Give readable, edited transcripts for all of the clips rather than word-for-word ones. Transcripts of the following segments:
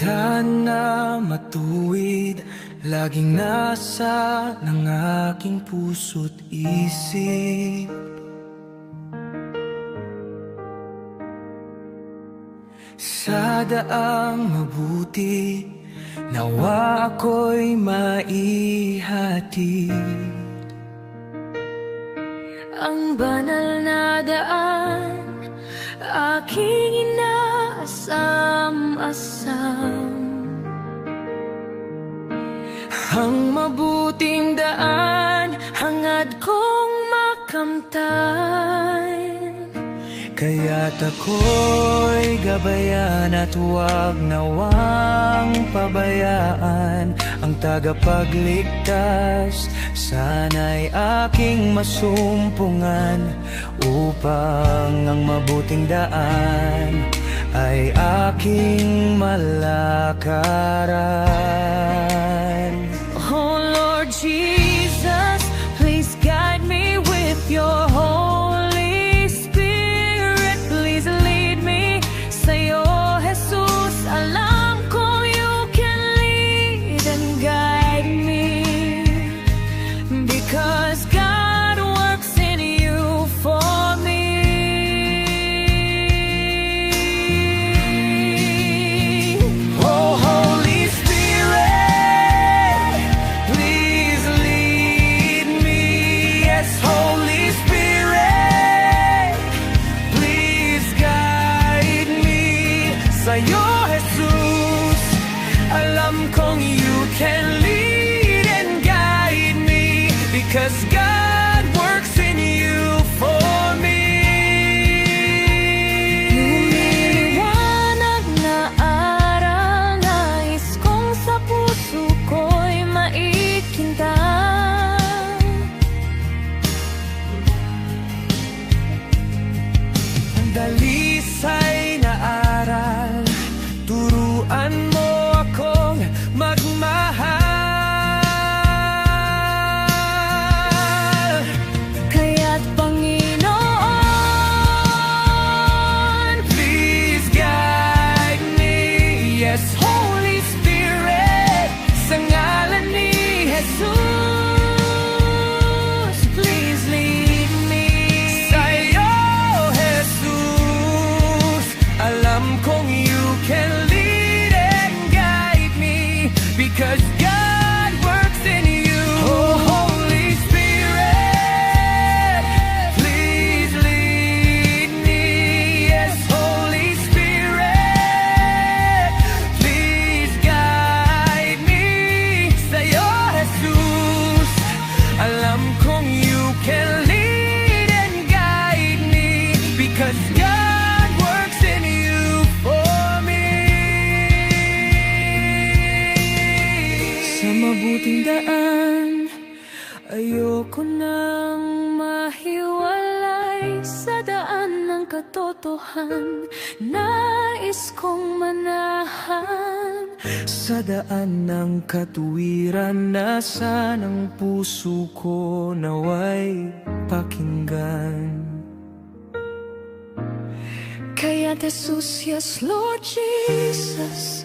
Tadhana matuwid, laging nasa ng aking puso't isip. Sa daang mabuti, nawa ako'y maihati. Ang banal na daan, aking inaasam-asam. Ang mabuting daan, hangad kong makamtan. Kaya't ako'y gabayan at huwag nawang pabayaan ang tagapagligtas. Sana'y aking masumpungan upang ang mabuting daan ay aking malakaran. Oh Lord Jesus, please guide me with your Holy Spirit. Please lead me sa'yo, Jesus. Alam ko you can lead and guide me, because God works in you for me. Oh Holy Spirit, please lead me. Yes, Holy Spirit, please guide me. Sa'yo, Jesus, alam kong you can lead and guide me, because God works in you for me. Lumiliwanag na araw, nais kong sa puso ko'y maikintan. Ang dalisay na aral, turuan mo akong magmahal. Kaya't Panginoon, Please guide me. Yes, Holy Spirit, sa ngalan ni Jesus, please lead me. Sa'yo, Jesus, alam kong you can lead and guide me, because God works in you. Oh, Holy Spirit, please lead me. Yes, Holy Spirit, please guide me. Sa'yo, Jesus, alam kong you can lead and guide me, because God works in you for me. Sa mabuting daan, ayoko nang mahiwalay sa daan ng katotohan. Nais kong manahan sa daan ng katuwiran. Nasa ng puso ko naway pakinggan. Kaya Jesus, yes Lord Jesus,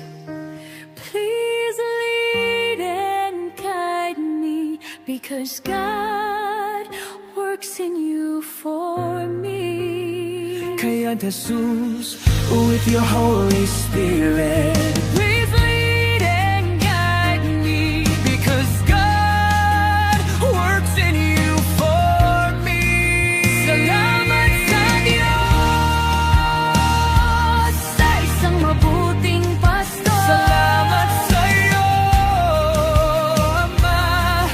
please lead and guide me, because God works in you for me. Kaya Jesus, with your Holy Spirit, Please lead and guide me, because God works in you for me. salamat sa Diyos, sa isang mabuting pastor. Salamat sa'yo, Ama,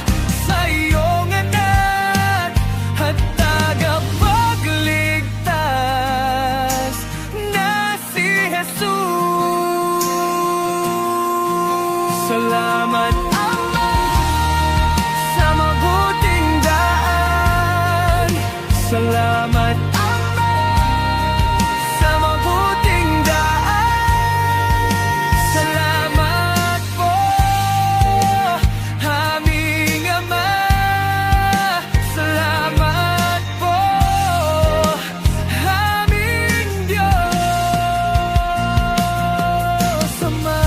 sa iyong anak at tagapagligtas na si Jesus. Salamat, Ama, sa mabuting daan. Salamat, Ama, sa mabuting daan. Salamat po, aming Ama. Salamat po, aming Diyos Ama.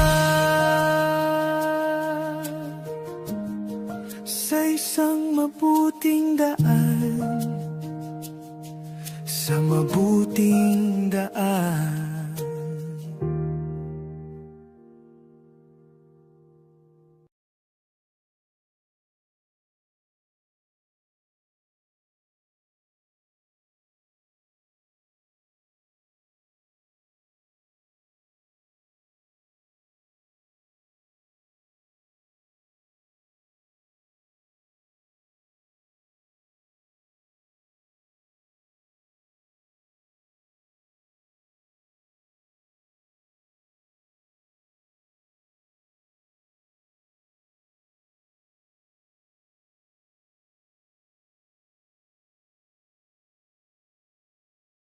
sa mabuting daan.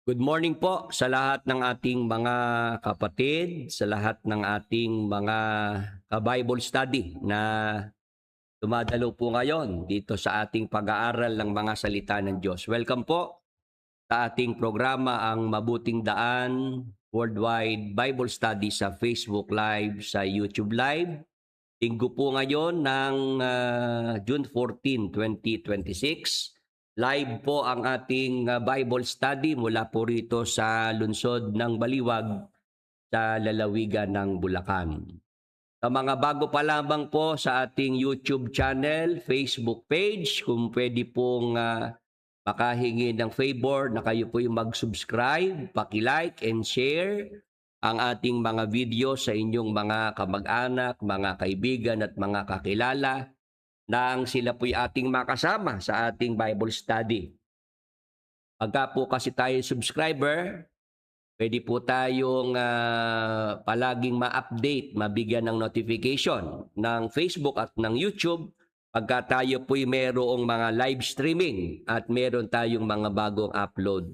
Good morning po sa lahat ng ating mga kapatid, sa lahat ng ating mga ka-Bible study na dumadalo po ngayon dito sa ating pag-aaral ng mga salita ng Diyos. Welcome po sa ating programa, ang Mabuting Daan Worldwide Bible Study sa Facebook Live, sa YouTube Live. Linggo po ngayon ng June 14, 2026. Live po ang ating Bible study mula po rito sa lungsod ng Baliwag sa lalawigan ng Bulacan. Sa mga bago pa lamang po sa ating YouTube channel, Facebook page, kung pwede pong makahingi ng favor na kayo po yung mag-subscribe, paki-like and share ang ating mga video sa inyong mga kamag-anak, mga kaibigan at mga kakilala nang sila po'y ating makasama sa ating Bible study. Pagka po kasi tayo subscriber, pwede po tayong palaging ma-update, mabigyan ng notification ng Facebook at ng YouTube pagka tayo po'y mayroong mga live streaming at meron tayong mga bagong upload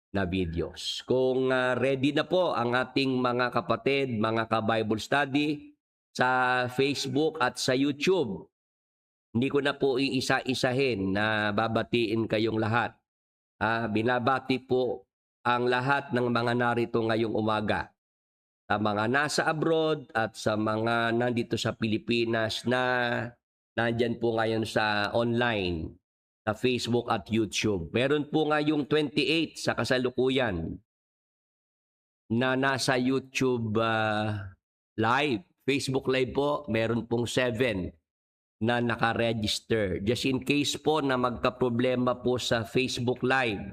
na videos. Kung ready na po ang ating mga kapatid, mga ka-Bible study sa Facebook at sa YouTube, hindi ko na po iisa-isahin na babatiin kayong lahat. Binabati po ang lahat ng mga narito ngayong umaga. Sa mga nasa abroad at sa mga nandito sa Pilipinas na nandyan po ngayon sa online, sa Facebook at YouTube. Meron po ngayong 28 sa kasalukuyan na nasa YouTube live. Facebook live po, meron pong 7 na naka-register. Just in case po na magka-problema po sa Facebook Live,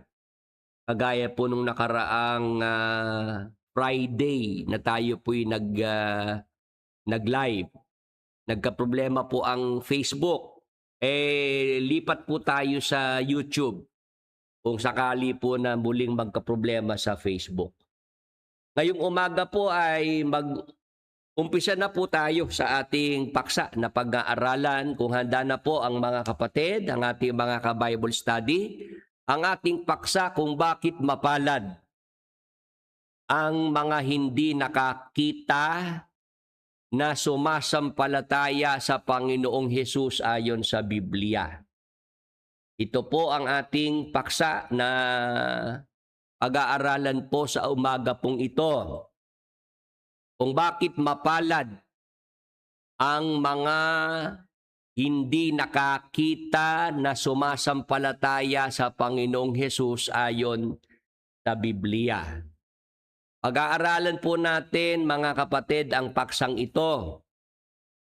kagaya po nung nakaraang Friday na tayo po'y nag-live, nagka-problema po ang Facebook, lipat po tayo sa YouTube kung sakali po na muling magka-problema sa Facebook. Ngayong umaga po ay umpisa na po tayo sa ating paksa na pag-aaralan. Kung handa na po ang mga kapatid, ang ating mga ka-Bible study, ang ating paksa kung bakit mapalad ang mga hindi nakakita na sumasampalataya sa Panginoong Hesus ayon sa Biblia. Ito po ang ating paksa na pag-aaralan po sa umaga pong ito. Kung bakit mapalad ang mga hindi nakakita na sumasampalataya sa Panginoong Hesus ayon sa Biblia. Pag-aaralan po natin, mga kapatid, ang paksang ito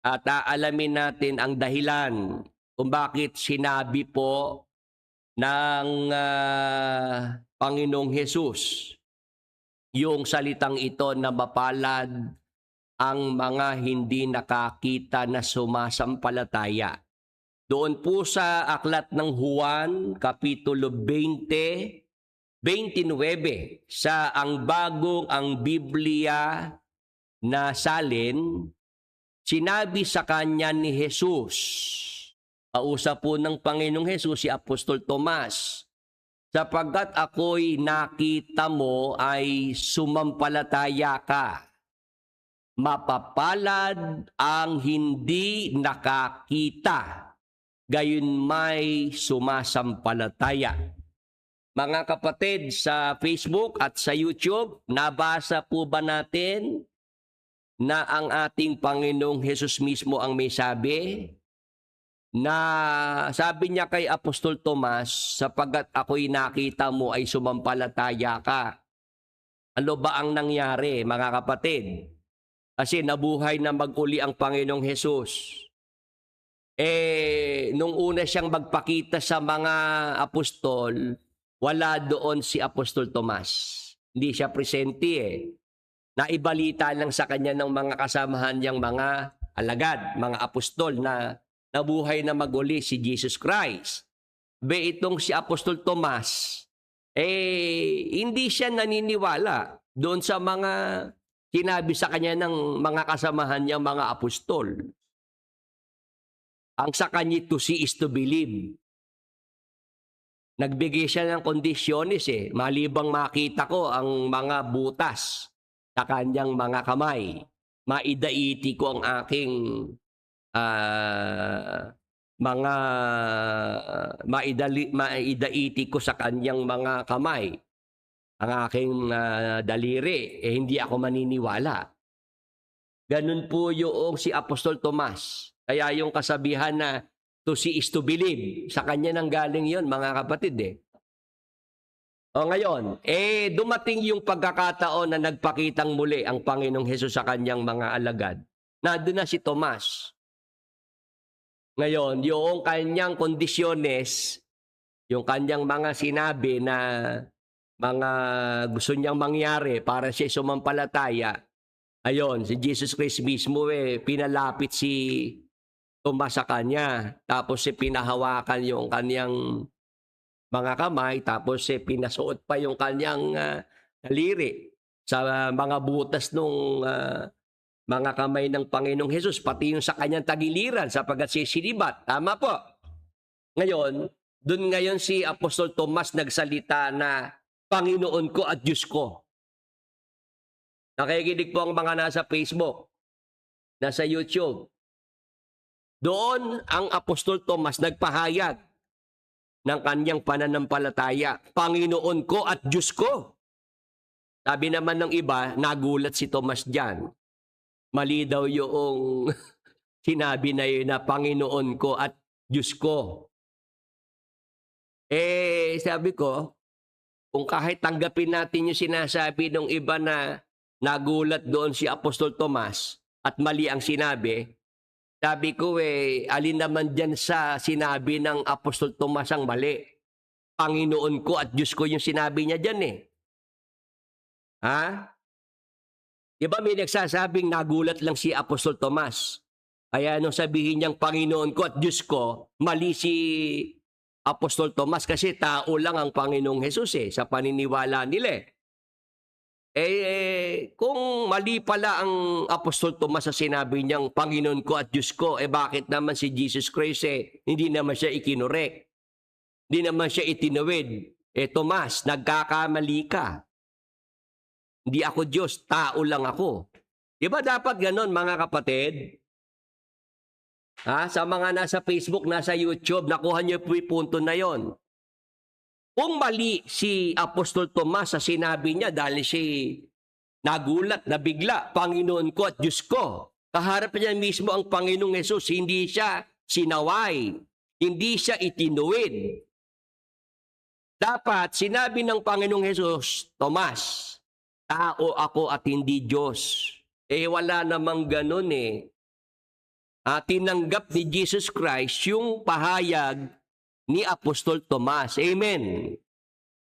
at aalamin natin ang dahilan kung bakit sinabi po ng Panginoong Hesus yung salitang ito na mapalad ang mga hindi nakakita na sumasampalataya. Doon po sa aklat ng Juan, Kapitulo 20, 29, sa ang Biblia na salin, sinabi sa kanya ni Jesus, kausap po ng Panginoong Hesus si Apostol Tomas, sapagkat ako'y nakita mo ay sumampalataya ka. Mapapalad ang hindi nakakita, gayon may sumasampalataya. Mga kapatid, sa Facebook at sa YouTube, nabasa po ba natin na ang ating Panginoong Hesus mismo ang may sabi? na sabi niya kay Apostol Tomas, sapagkat ako'y nakita mo ay sumampalataya ka. Ano ba ang nangyari, mga kapatid? Kasi nabuhay na mag-uli ang Panginoong Hesus. Nung una siyang magpakita sa mga apostol, wala doon si Apostol Tomas. Hindi siya presente Naibalita lang sa kanya ng mga kasamahan niyang mga alagad, mga apostol na nabuhay na mag-uli si Jesus Christ. Itong si Apostol Tomas, hindi siya naniniwala doon sa mga sinabi sa kanya ng mga kasamahan niyang mga apostol. Ang sa kanya to see is to believe. Nagbigay siya ng kondisyones malibang makita ko ang mga butas sa kanyang mga kamay. Maidaiti ko ang aking mga maidaiti ko sa kanyang mga kamay. Ang aking daliri, hindi ako maniniwala. Ganun po yung si Apostol Tomas. Kaya yung kasabihan na to see is to believe, sa kanya nang galing yon, mga kapatid O ngayon, dumating yung pagkakataon na nagpakitang muli ang Panginoong Hesus sa kanyang mga alagad. Nandun na si Tomas. Ngayon, yung kanyang kondisyones, yung kanyang mga sinabi na mga gusto niyang mangyari para siya sumampalataya, ayon, si Jesus Christ mismo pinalapit si Tomas sa kanya. Tapos pinahawakan yung kanyang mga kamay, tapos pinasuot pa yung kanyang daliri sa mga butas nung mga kamay ng Panginoong Hesus, pati yung sa kanyang tagiliran sapagkat sisilibat. Tama po. Ngayon, doon ngayon si Apostol Tomas nagsalita na Panginoon ko at Diyos ko. Nakikinig po ang mga nasa Facebook, nasa YouTube. Doon ang Apostol Tomas nagpahayag ng kanyang pananampalataya. Panginoon ko at Diyos ko. Sabi naman ng iba, nagulat si Tomas diyan. Mali daw yung sinabi na yun na Panginoon ko at Diyos ko. Sabi ko, kung kahit tanggapin natin yung sinasabi ng iba na nagulat doon si Apostol Tomas at mali ang sinabi, sabi ko alin naman dyan sa sinabi ng Apostol Tomas ang mali? Panginoon ko at Diyos ko yung sinabi niya dyan Ha? Diba may nagsasabing nagulat lang si Apostol Tomas? Kaya nung sabihin niyang Panginoon ko at Diyos ko, mali si Apostol Tomas kasi tao lang ang Panginoong Hesus sa paniniwala nila kung mali pala ang Apostol Tomas sa sinabi niyang Panginoon ko at Diyos ko, bakit naman si Jesus Christ hindi naman siya ikinurek? Hindi naman siya itinuwid. Tomas, nagkakamali ka. Hindi ako Diyos, tao lang ako. Diba dapat ganon, mga kapatid? Sa mga nasa Facebook, nasa YouTube, nakuha niyo po yung punto na yon. Kung mali si Apostol Tomas sa sinabi niya dahil siya nagulat, nabigla, Panginoon ko at Diyos ko. Kaharap niya mismo ang Panginoong Hesus, hindi siya sinaway, hindi siya itinuwid. Dapat sinabi ng Panginoong Hesus, Tomas, tao ako at hindi Diyos. Wala namang ganun tinanggap ni Jesus Christ yung pahayag ni Apostol Tomas. Amen.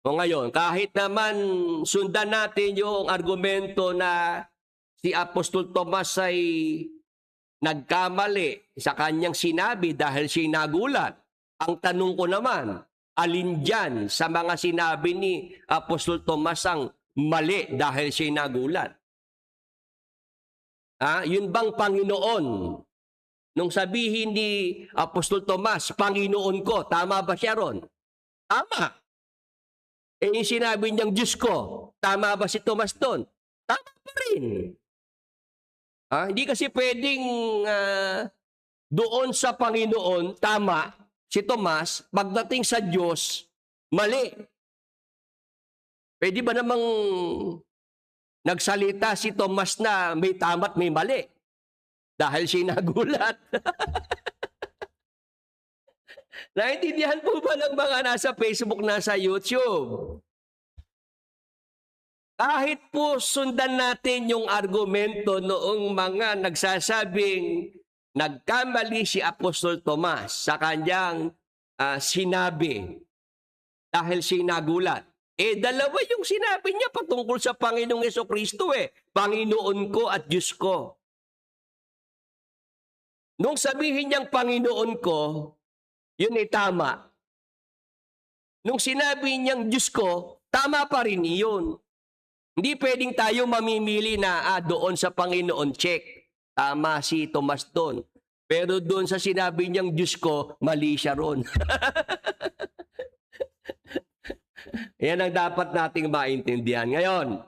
O ngayon, kahit naman sundan natin yung argumento na si Apostol Tomas ay nagkamali sa kanyang sinabi dahil siya nagulat. Ang tanong ko naman, alin dyan sa mga sinabi ni Apostol Tomas ang mali dahil siya nagulat? Yun bang Panginoon? Nung sabihin ni Apostol Tomas, Panginoon ko, tama ba siya ron? Tama. Yung sinabi niyang Diyos ko, tama ba si Tomas doon? Tama pa rin. Hindi kasi pwedeng doon sa Panginoon, tama, si Tomas, pagdating sa Diyos, mali. Pwede ba namang nagsalita si Tomas na may tama at may mali? Dahil siya nagulat. Naintindihan po ba ng mga nasa Facebook, nasa YouTube? Kahit po sundan natin yung argumento noong mga nagsasabing nagkamali si Apostol Tomas sa kanyang sinabi dahil sinagulat. Dalawa yung sinabi niya patungkol sa Panginoong Hesukristo Panginoon ko at Diyos ko. Nung sabihin niyang Panginoon ko, yun tama. Nung sinabi niyang Diyos ko, tama pa rin yun. Hindi pwedeng tayo mamimili na doon sa Panginoon, check. Tama si Tomas doon. Pero doon sa sinabi niyang Diyos ko, mali siya ron. Yan ang dapat nating maintindihan. Ngayon,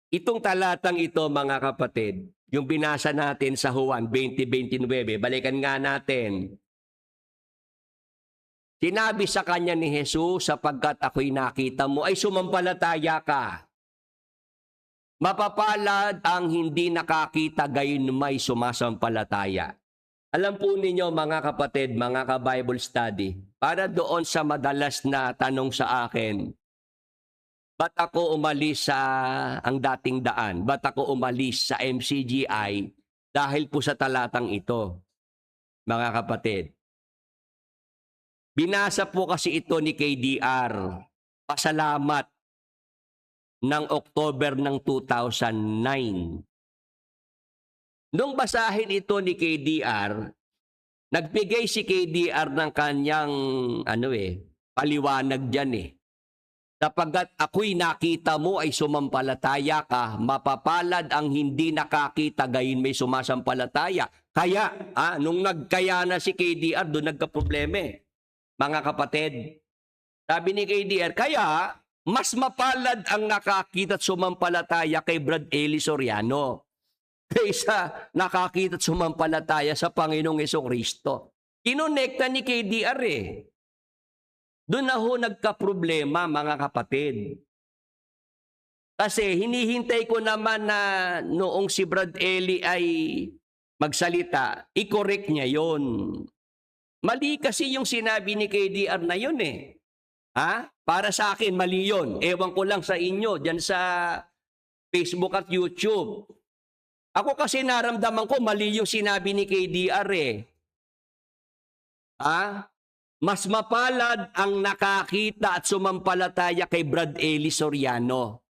itong talatang ito, mga kapatid, yung binasa natin sa Juan 20:29, balikan nga natin. Sinabi sa kanya ni Jesus, sapagkat ako'y nakita mo, ay sumampalataya ka. Mapapalad ang hindi nakakita, gayon may sumasampalataya. Alam po ninyo, mga kapatid, mga ka-Bible study, para doon sa madalas na tanong sa akin, ba't ako umalis sa ang dating daan? Ba't ako umalis sa MCGI? Dahil po sa talatang ito, mga kapatid. Binasa po kasi ito ni KDR, pasalamat ng October ng 2009. Nung basahin ito ni KDR, nagbigay si KDR ng kanyang paliwanag diyan Sapagkat ako'y nakita mo ay sumampalataya ka, mapapalad ang hindi nakakita, gayon may sumasampalataya. Kaya, nung nagkaya na si KDR, doon nagka-problema mga kapatid. Sabi ni KDR, kaya mas mapalad ang nakakita at sumampalataya kay Brad Eli Soriano kaysa nakakita at sumampalataya sa Panginoong Hesukristo. Kinonekta ni KDR Doon na ho nagka-problema, mga kapatid. Kasi hinihintay ko naman na noong si Brad Eli ay magsalita, i-correct niya yon. Mali kasi yung sinabi ni KDR na yun Para sa akin, mali yun. Ewan ko lang sa inyo, dyan sa Facebook at YouTube. Ako kasi naramdaman ko, mali yung sinabi ni KDR Mas mapalad ang nakakita at sumampalataya kay Brad Eli Soriano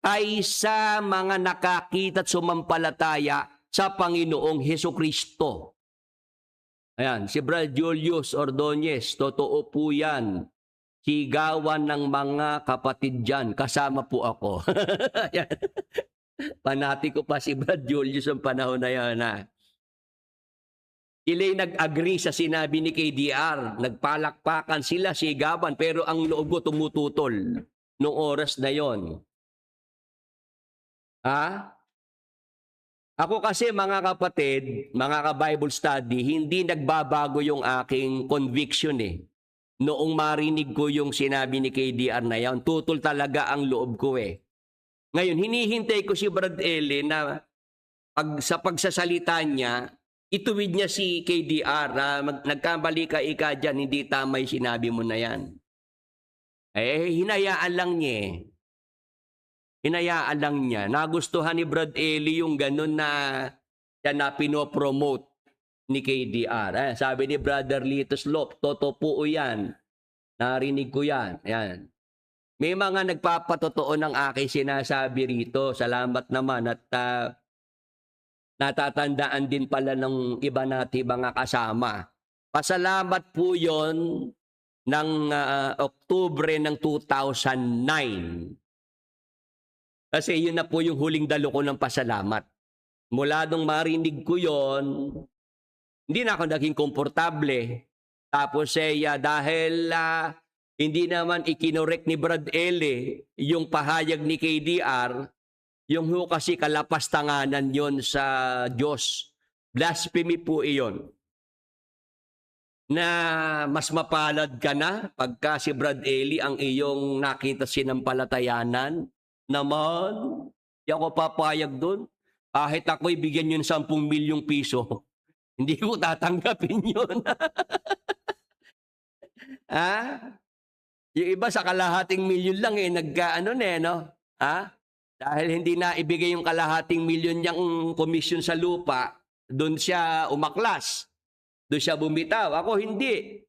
kaysa mga nakakita at sumampalataya sa Panginoong Hesukristo. Ayan, si Brad Julius Ordonez, totoo po yan. Sigawan ng mga kapatid dyan, kasama po ako. Panati ko pa si Brad Julius ang panahon na yan. Sila'y nag-agree sa sinabi ni KDR. Nagpalakpakan sila, sigawan, pero ang loob ko tumututol noong oras na yon. Ako kasi, mga kapatid, mga ka-Bible study, hindi nagbabago yung aking conviction Noong marinig ko yung sinabi ni KDR na yan, tutol talaga ang loob ko Ngayon, hinihintay ko si Brad Eli na sa pagsasalita niya, ituwid niya si KDR nagkamali ka dyan, hindi tama yung sinabi mo na yan. Hinayaan lang niya Hinayaan lang niya. Nagustuhan ni Brad Eli yung ganun na pinopromote ni KDR. Sabi ni Brother Litos Lop, totoo po yan. Narinig ko yan. Ayan. May mga nagpapatotoo ng aking sinasabi rito. Salamat naman at natatandaan din pala ng iba natin mga kasama. Pasalamat po yon ng Oktubre ng 2009. Kasi yun na po yung huling dalo ko ng pasalamat. Mula nung marinig ko yon, hindi na ako naging komportable. Tapos dahil hindi naman ikinorek ni Brad Eli yung pahayag ni KDR, yung kasi kalapastanganan yon sa Diyos. Blasphemy po iyon. Na mas mapalad ka na pagka si Brad Eli ang iyong nakita sinampalatayanan. Naman, di ako papayag doon. Kahit ako'y bigyan yun 10 milyong piso, hindi ko tatanggapin yun. Ha? Yung iba sa kalahating milyon lang nagkaano no? Ha? Dahil hindi na ibigay yung kalahating milyon niyang komisyon sa lupa, doon siya umaklas. Doon siya bumitaw. Ako hindi.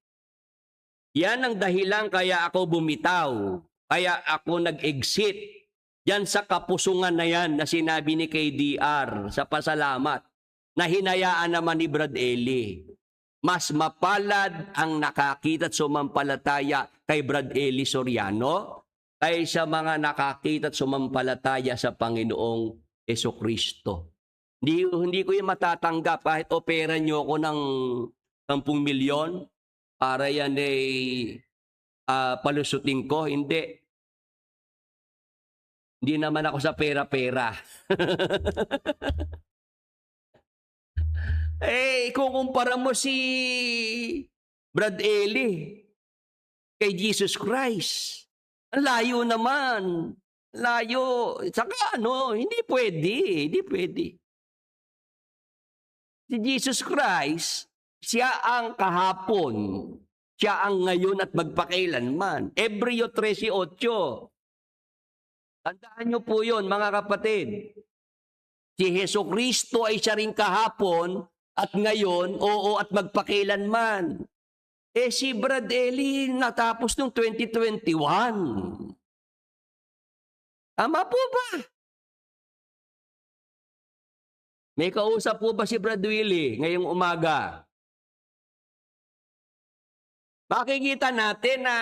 Yan ang dahilan kaya ako bumitaw. Kaya ako nag-exit. Yan sa kapusungan na yan na sinabi ni KDR sa pasalamat na hinayaan naman ni Brad Eli. Mas mapalad ang nakakita at sumampalataya kay Brad Eli Soriano kaysa mga nakakita at sumampalataya sa Panginoong Jesucristo. Hindi ko yung matatanggap kahit opera nyo ako ng 10 milyon para yan palusutin ko. Hindi. Hindi naman ako sa pera-pera. Kukumpara mo si Brad Eli kay Jesus Christ. Ang layo naman. Layo. Saka hindi pwede. Hindi pwede. Si Jesus Christ, siya ang kahapon. Siya ang ngayon at magpakailanman. Hebreo 13:8. Tandaan niyo po yun, mga kapatid. Si Jesucristo ay siya rin kahapon at ngayon, oo at magpakailanman. Si Brad Eli natapos noong 2021. Tama po ba? May kausap po ba si Brad Willie ngayong umaga? Makikita natin na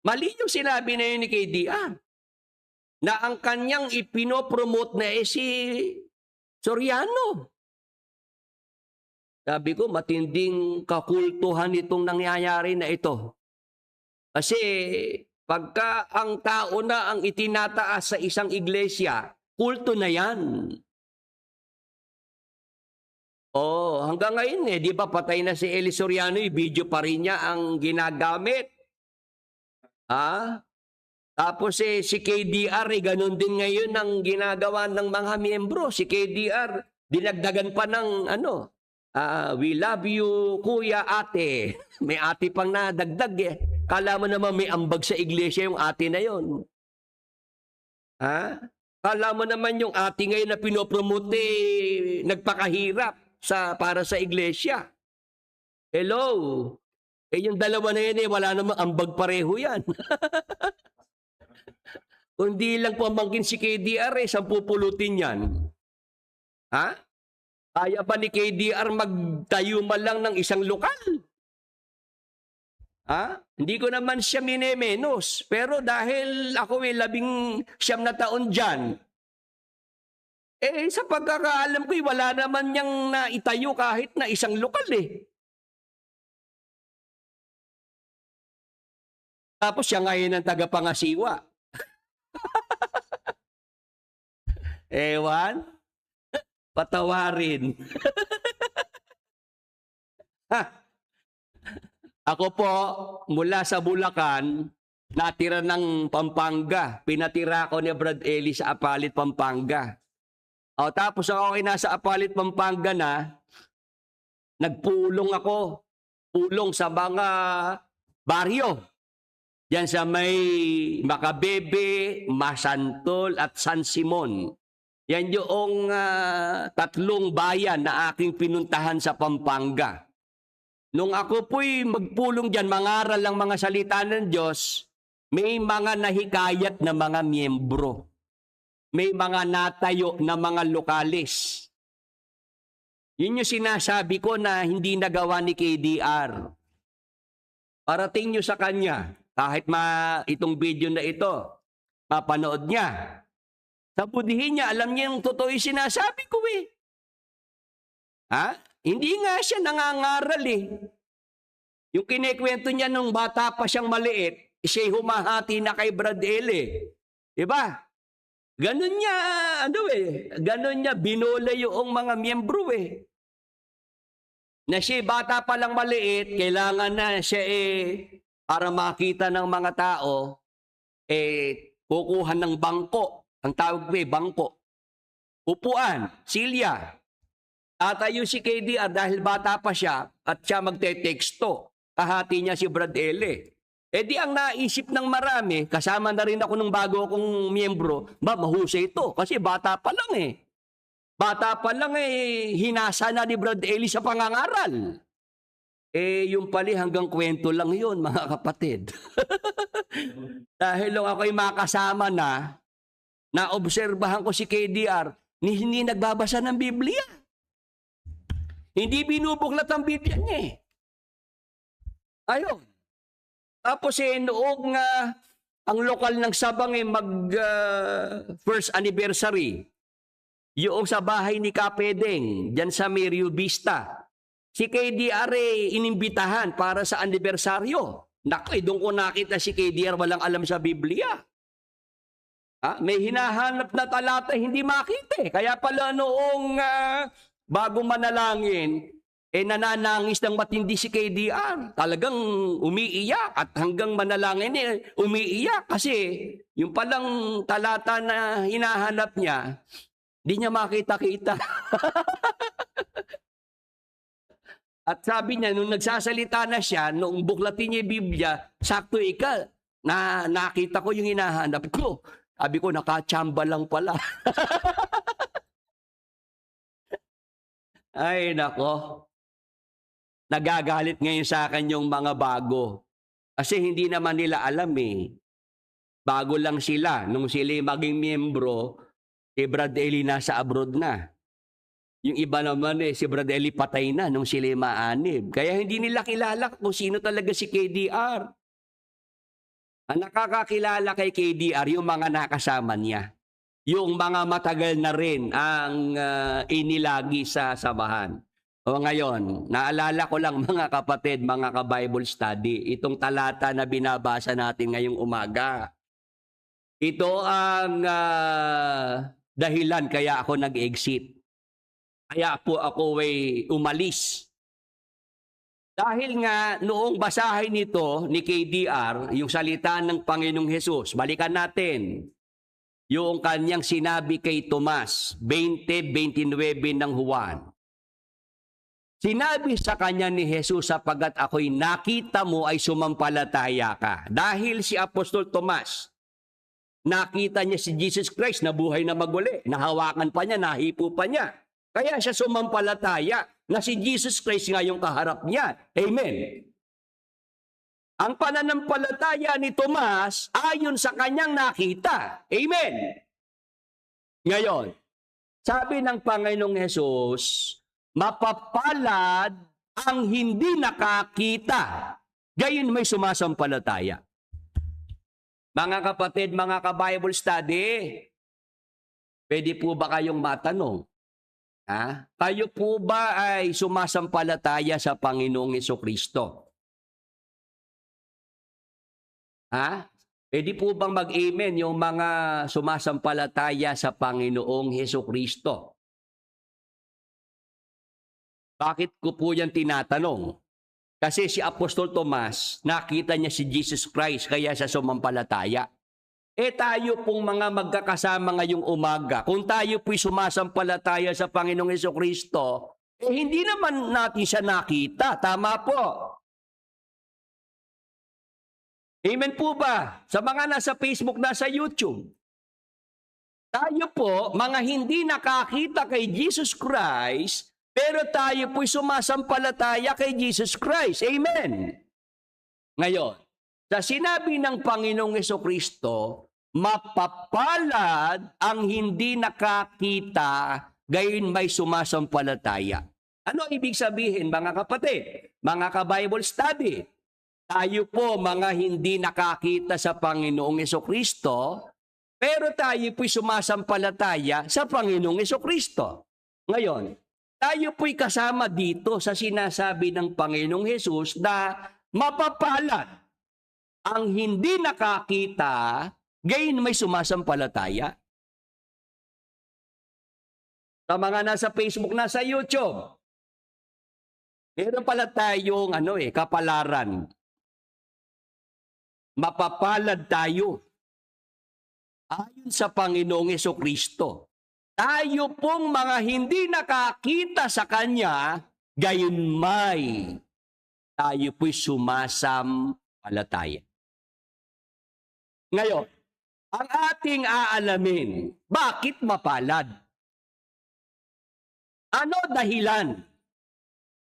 mali yung sinabi na yun ni KDR. Na ang kanyang ipinopromote na si Soriano. Sabi ko, matinding kakultuhan itong nangyayari na ito. Kasi pagka ang tao na ang itinataas sa isang iglesia, kulto na yan. Hanggang ngayon di ba patay na si Eli Soriano, video pa rin niya ang ginagamit. Tapos si KDR, ganun din ngayon ang ginagawa ng mga miyembro. Si KDR, dinagdagan pa ng we love you, kuya, ate. May ate pang nadagdag Kala mo naman may ambag sa iglesia yung ate na yon. Kala mo naman yung ate ngayon na pinopromote nagpakahirap para sa iglesia. Hello? Yung dalawa na yan wala namang ambag pareho yan. Kundi lang pamangkin si KDR, 10 pulutin yan. Kaya ba ni KDR magtayo man lang ng isang lokal? Hindi ko naman siya minemenos. Pero dahil ako 19 na taon dyan, sa pagkakaalam ko, wala naman niyang naitayo kahit na isang lokal Tapos siya ngayon ang tagapangasiwa. Ewan, patawarin. Ako po, mula sa Bulacan, natira ng Pampanga. Pinatira ko ni Brad Eli sa Apalit, Pampanga. Tapos ako nasa Apalit, Pampanga na, nagpulong ako. Pulong sa mga baryo. Diyan sa may Macabebe, Masantol at San Simon. Yan yung 3 bayan na aking pinuntahan sa Pampanga. Nung ako po'y magpulong diyan, mangaral ang mga salita ng Diyos, may mga nahikayat na mga miyembro. May mga natayo na mga lokalis. Yun yung sinasabi ko na hindi nagawa ni KDR. Parating nyo sa kanya, kahit itong video na ito, mapanood niya. Sa budihin niya, alam niya yung totoo yung sinasabi ko Hindi nga siya nangangaral Yung kinikwento niya nung bata pa siyang maliit, siya'y humahati na kay Brad Eli. Diba? Ganun niya, ganun niya binola yung mga miyembro Na siya bata pa lang maliit, kailangan na siya para makita ng mga tao, kukuha ng bangko. Ang tawag bangko. Upuan, silya. Tatayo si KDR dahil bata pa siya at siya magte-teksto. kahati niya si Brad Ele. Eh di ang naisip ng marami, kasama na rin ako nung bago akong miyembro, mahusay ito kasi bata pa lang eh. Bata pa lang eh, hinasa na ni Brad Eli sa pangangaral. Eh, yung pali hanggang kwento lang yun, mga kapatid. Dahil nung ako'y makasama na, naobserbahan ko si KDR, hindi nagbabasa ng Biblia. Hindi binubuklat ang Biblia niya eh. Ayun. Tapos noong ang lokal ng Sabang first anniversary, yung sa bahay ni Kapedeng, dyan sa Rio Vista, si KDR inimbitahan para sa anibersaryo. Naku, doon ko nakita si KDR walang alam sa Biblia. May hinahanap na talata, hindi makita. Kaya pala noong bago manalangin, nananangis ng matindi si KDR. Talagang umiiyak at hanggang manalangin umiiyak kasi yung palang talata na hinahanap niya, hindi niya makita-kita. At sabi niya, nung nagsasalita na siya, nung buklatin niya yung Biblia, sakto nakita ko yung hinahanap ko. Sabi ko, nakachamba lang pala. Ay, nako. Nagagalit ngayon sa akin yung mga bago. Kasi hindi naman nila alam eh. Bago lang sila. Nung sila maging miyembro, si Brad Eli nasa abroad na. Yung iba naman si Brad Eli patay na nung sila maanib. Kaya hindi nila kilala kung sino talaga si KDR. Ang nakakakilala kay KDR, yung mga nakasama niya. Yung mga matagal na rin ang inilagi sa samahan. O ngayon, naalala ko lang mga kapatid, mga ka-Bible study, itong talata na binabasa natin ngayong umaga. Ito ang dahilan kaya ako nag-exit. Kaya po ako umalis. Dahil nga noong basahin nito ni KDR, yung salita ng Panginoong Hesus, balikan natin yung kanyang sinabi kay Tomas, 20:29 ng Juan. Sinabi sa kanya ni Jesus, sapagat ako'y nakita mo ay sumampalataya ka. Dahil si Apostol Tomas, nakita niya si Jesus Christ na buhay na maguli. Nahawakan pa niya, nahipo pa niya. Kaya siya sumampalataya na si Jesus Christ nga yung kaharap niya. Amen. Ang pananampalataya ni Tomas ayon sa kanyang nakita. Amen. Ngayon, sabi ng Panginoong Hesus, mapapalad ang hindi nakakita, gayon may sumasampalataya. Mga kapatid, mga ka-Bible study, pwede po ba kayong matanong? Kayo po ba ay sumasampalataya sa Panginoong Hesukristo? Pwede po bang mag-amen yung mga sumasampalataya sa Panginoong Hesukristo? Bakit ko po yan tinatanong? Kasi si Apostol Tomas, nakita niya si Jesus Christ, kaya siya sumampalataya. Tayo pong mga magkakasama ngayong umaga, kung tayo po'y sumasampalataya sa Panginoong Hesukristo, hindi naman natin siya nakita. Tama po. Amen po ba? Sa mga nasa Facebook, nasa YouTube. Tayo po, mga hindi nakakita kay Jesus Christ, pero tayo po'y sumasampalataya kay Jesus Christ. Amen. Ngayon, sa sinabi ng Panginoong Hesukristo, mapapalad ang hindi nakakita, gayon may sumasampalataya. Ano ibig sabihin, mga kapatid? Mga ka-Bible study. Tayo po, mga hindi nakakita sa Panginoong Hesukristo, pero tayo po'y sumasampalataya sa Panginoong Hesukristo. Ngayon, tayo po'y kasama dito sa sinasabi ng Panginoong Hesus na mapapalad ang hindi nakakita, gayon may sumasampalataya. Sa mga nasa Facebook, nasa YouTube, meron pala tayong kapalaran. Mapapalad tayo ayon sa Panginoong Hesukristo. Tayo pong mga hindi nakakita sa Kanya, gayon may tayo po'y sumasampalataya. Ngayon, ang ating aalamin, bakit mapalad? Ano dahilan?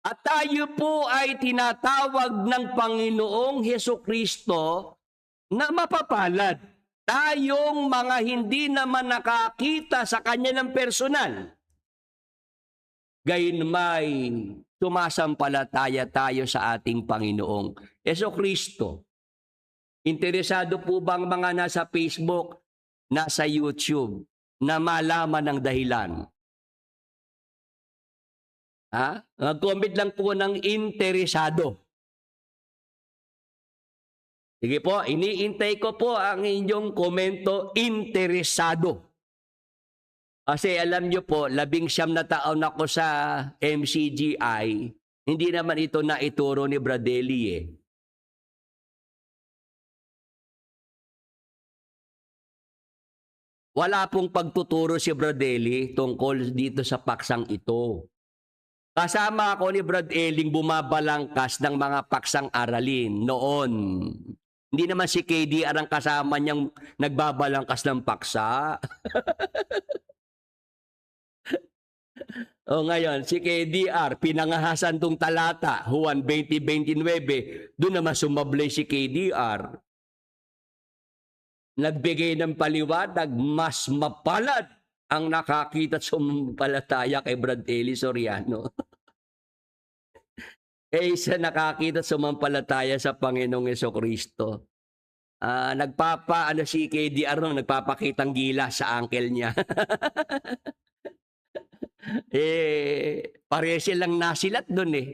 At tayo po ay tinatawag ng Panginoong Hesukristo na mapapalad. Tayong mga hindi naman nakakita sa Kanya ng personal. Gayunmay, sumasampalataya tayo sa ating Panginoong Hesukristo. Interesado po bang mga nasa Facebook, nasa YouTube, na malaman ang dahilan? Mag-comment lang po ng interesado. Sige po, iniintay ko po ang inyong komento, interesado. Kasi alam nyo po, 19 na taon ako sa MCGI, hindi naman ito na ituro ni Bradley eh. Wala pong pagtuturo si Bradley tungkol dito sa paksang ito. Kasama ako ni Brad Elling bumabalangkas ng mga paksang aralin noon. Hindi naman si KDR ang kasama niyang nagbabalangkas ng paksa. O ngayon, si KDR, pinangahasan tong talata, Juan 20:29, doon naman sumablay si KDR. Nagbigay ng paliwanag, mas mapalad ang nakakita at sumampalataya kay Brad Eli Soriano. Isa nakakita at sumampalataya sa Panginoong Hesukristo. Si KDR nagpapakitang gila sa uncle niya. Pareho silang nasilat doon eh.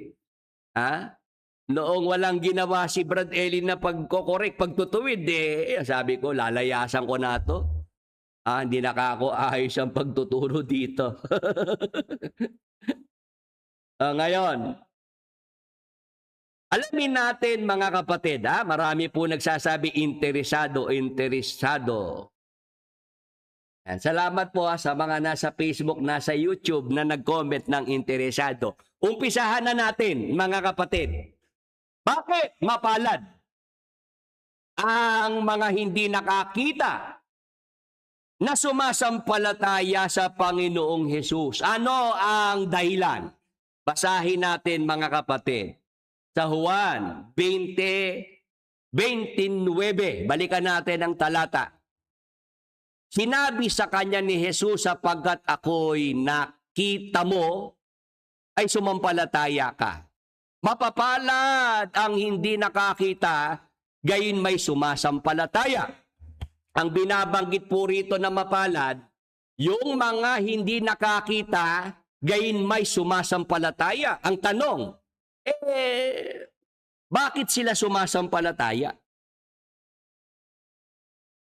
Noong walang ginawa si Brad Eli na pagkokorek, pagtutuwid sabi ko, lalayasan ko na to. Hindi nakako ayos ang pagtuturo dito. Ngayon, alamin natin mga kapatid, marami po nagsasabi interesado. Yan, salamat po sa mga nasa Facebook, nasa YouTube na nag-comment ng interesado. Umpisahan na natin mga kapatid. Bakit mapalad ang mga hindi nakakita na sumasampalataya sa Panginoong Hesus? Ano ang dahilan? Basahin natin mga kapatid. Sa Juan 20:29, balikan natin ang talata. Sinabi sa kanya ni Jesus, sapagkat ako'y nakita mo, ay sumampalataya ka. Mapapalad ang hindi nakakita, gayon may sumasampalataya. Ang binabanggit po rito na mapalad, yung mga hindi nakakita, gayon may sumasampalataya. Ang tanong, bakit sila sumasampalataya?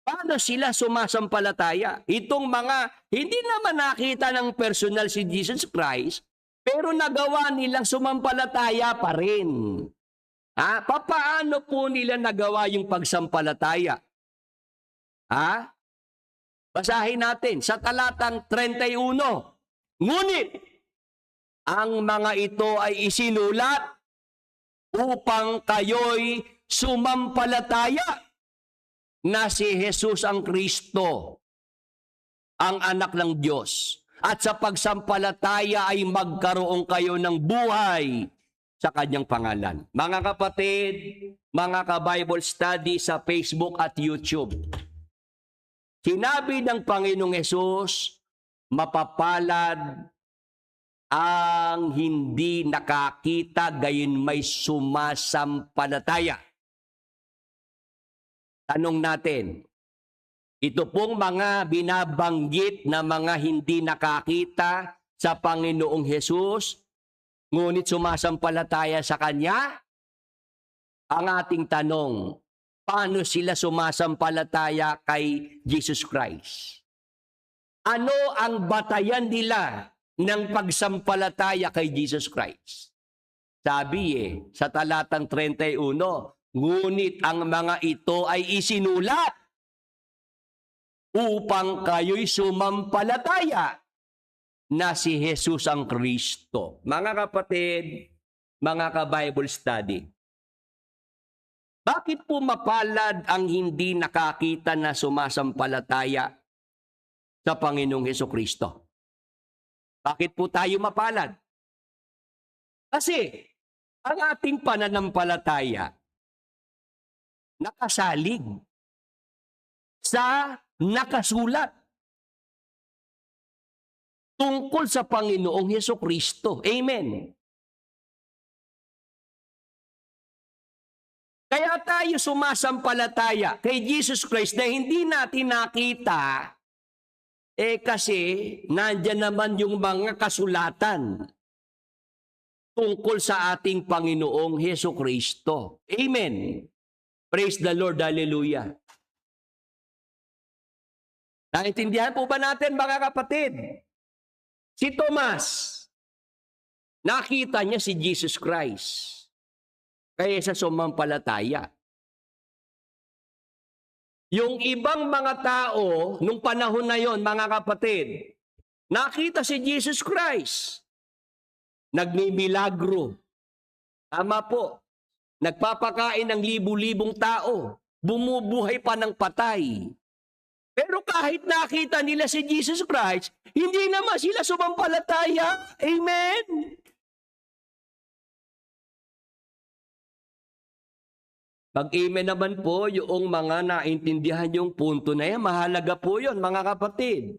Paano sila sumasampalataya? Itong mga hindi naman nakita ng personal si Jesus Christ, pero nagawa nilang sumampalataya pa rin. Paano po nila nagawa yung pagsampalataya? Basahin natin sa talatang 31. Ngunit, ang mga ito ay isinulat upang kayo'y sumampalataya na si Jesus ang Kristo, ang anak ng Diyos. At sa pagsampalataya ay magkaroon kayo ng buhay sa kanyang pangalan. Mga kapatid, mga ka-Bible study sa Facebook at YouTube, sinabi ng Panginoong Hesus, mapapalad ang hindi nakakita, gayon may sumasampalataya. Tanong natin, ito pong mga binabanggit na mga hindi nakakita sa Panginoong Hesus, ngunit sumasampalataya sa Kanya? Ang ating tanong, paano sila sumasampalataya kay Jesus Christ? Ano ang batayan nila ng pagsampalataya kay Jesus Christ? Sabi sa talatang 31, ngunit ang mga ito ay isinulat upang kayo'y sumampalataya na si Jesus ang Kristo. Mga kapatid, mga ka-Bible study, Bakit po mapalad ang hindi nakakita na sumasampalataya sa Panginoong Hesukristo? Bakit po tayo mapalad? Kasi ang ating pananampalataya nakasalig sa nakasulat tungkol sa Panginoong Hesukristo. Amen. Kaya tayo sumasampalataya kay Jesus Christ na hindi natin nakita, kasi nandyan naman yung mga kasulatan tungkol sa ating Panginoong Hesukristo. Amen. Praise the Lord. Hallelujah. Naintindihan po ba natin, mga kapatid? Si Tomas, nakita niya si Jesus Christ kaya sa sumampalataya. Yung ibang mga tao, nung panahon na yon, mga kapatid, nakita si Jesus Christ. Nagmimilagro. Tama po. Nagpapakain ng libu-libong tao. Bumubuhay pa ng patay. Pero kahit nakita nila si Jesus Christ, hindi naman sila sumampalataya. Amen. Pag-amen naman po yung mga naintindihan yung punto na yan. Mahalaga po yun, mga kapatid.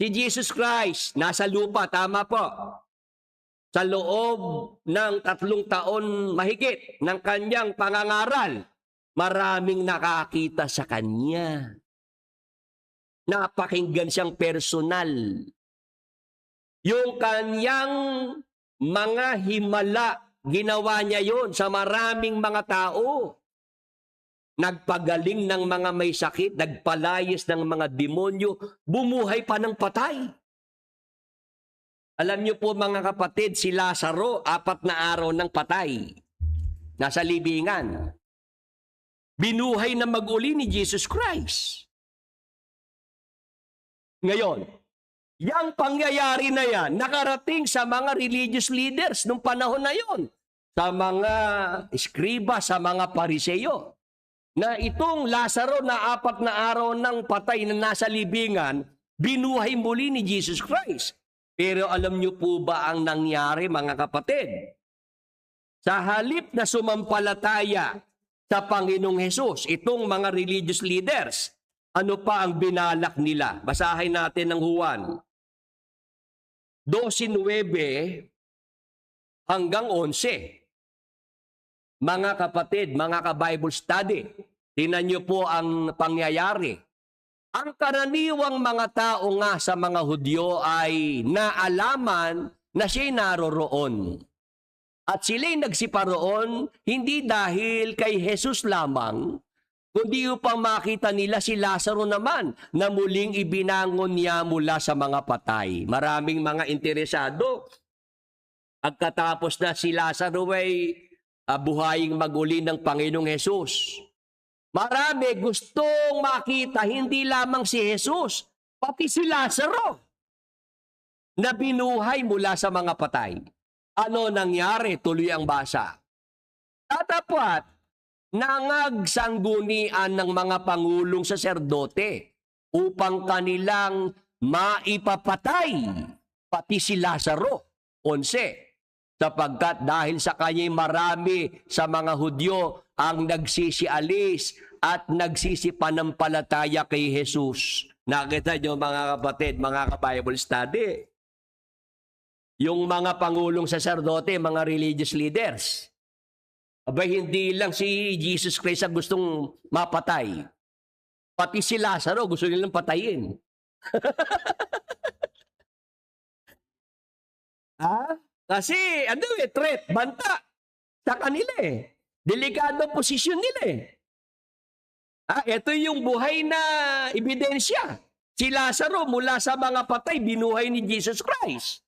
Si Jesus Christ, nasa lupa, tama po. Sa loob ng 3 taon mahigit ng kanyang pangangaral, maraming nakakita sa kanya. Napakinggan siyang personal. Yung kanyang mga himala, ginawa niya yon sa maraming mga tao. Nagpagaling ng mga may sakit, nagpalayas ng mga demonyo, bumuhay pa ng patay. Alam niyo po, mga kapatid, si Lazaro, 4 na araw ng patay. Nasa libingan. Binuhay na mag-uli ni Jesus Christ. Ngayon, yang pangyayari na yan, nakarating sa mga religious leaders nung panahon na yon, sa mga eskriba, sa mga pariseyo, na itong Lazaro na 4 na araw ng patay na nasa libingan, binuhay muli ni Jesus Christ. Pero alam niyo po ba ang nangyari, mga kapatid? Sa halip na sumampalataya sa Panginoong Hesus, itong mga religious leaders, ano pa ang binalak nila? Basahin natin ng Juan 12:9 hanggang 11. Mga kapatid, mga ka-Bible study, tingnan niyo po ang pangyayari. Ang karaniwang mga tao nga sa mga Hudyo ay naalaman na siya'y naroroon. At sila'y nagsiparoon hindi dahil kay Jesus lamang, kundi upang makita nila si Lazaro naman na muling ibinangon niya mula sa mga patay. Maraming mga interesado. Pagkatapos na si Lazaro ay buhaying mag-uli ng Panginoong Hesus. Marami gustong makita hindi lamang si Jesus, pati si Lazaro na binuhay mula sa mga patay. Ano nangyari? Tuloy ang basa. Tatapat, nangagsanggunian ng mga pangulong saserdote upang kanilang maipapatay pati si Lazaro. 11. Sapagkat dahil sa kanya'y marami sa mga Hudyo ang nagsisialis at nagsisipanampalataya kay Jesus. Nakita niyo, mga kapatid, mga ka-Bible study, yung mga pangulong saserdote, mga religious leaders, abay, hindi lang si Jesus Christ ang gustong mapatay. Pati si Lazaro gusto nilang patayin. Kasi, threat, banta sa kanila eh. Delikadong posisyon nila eh. Ito yung buhay na ebidensya. Si Lazaro mula sa mga patay, binuhay ni Jesus Christ.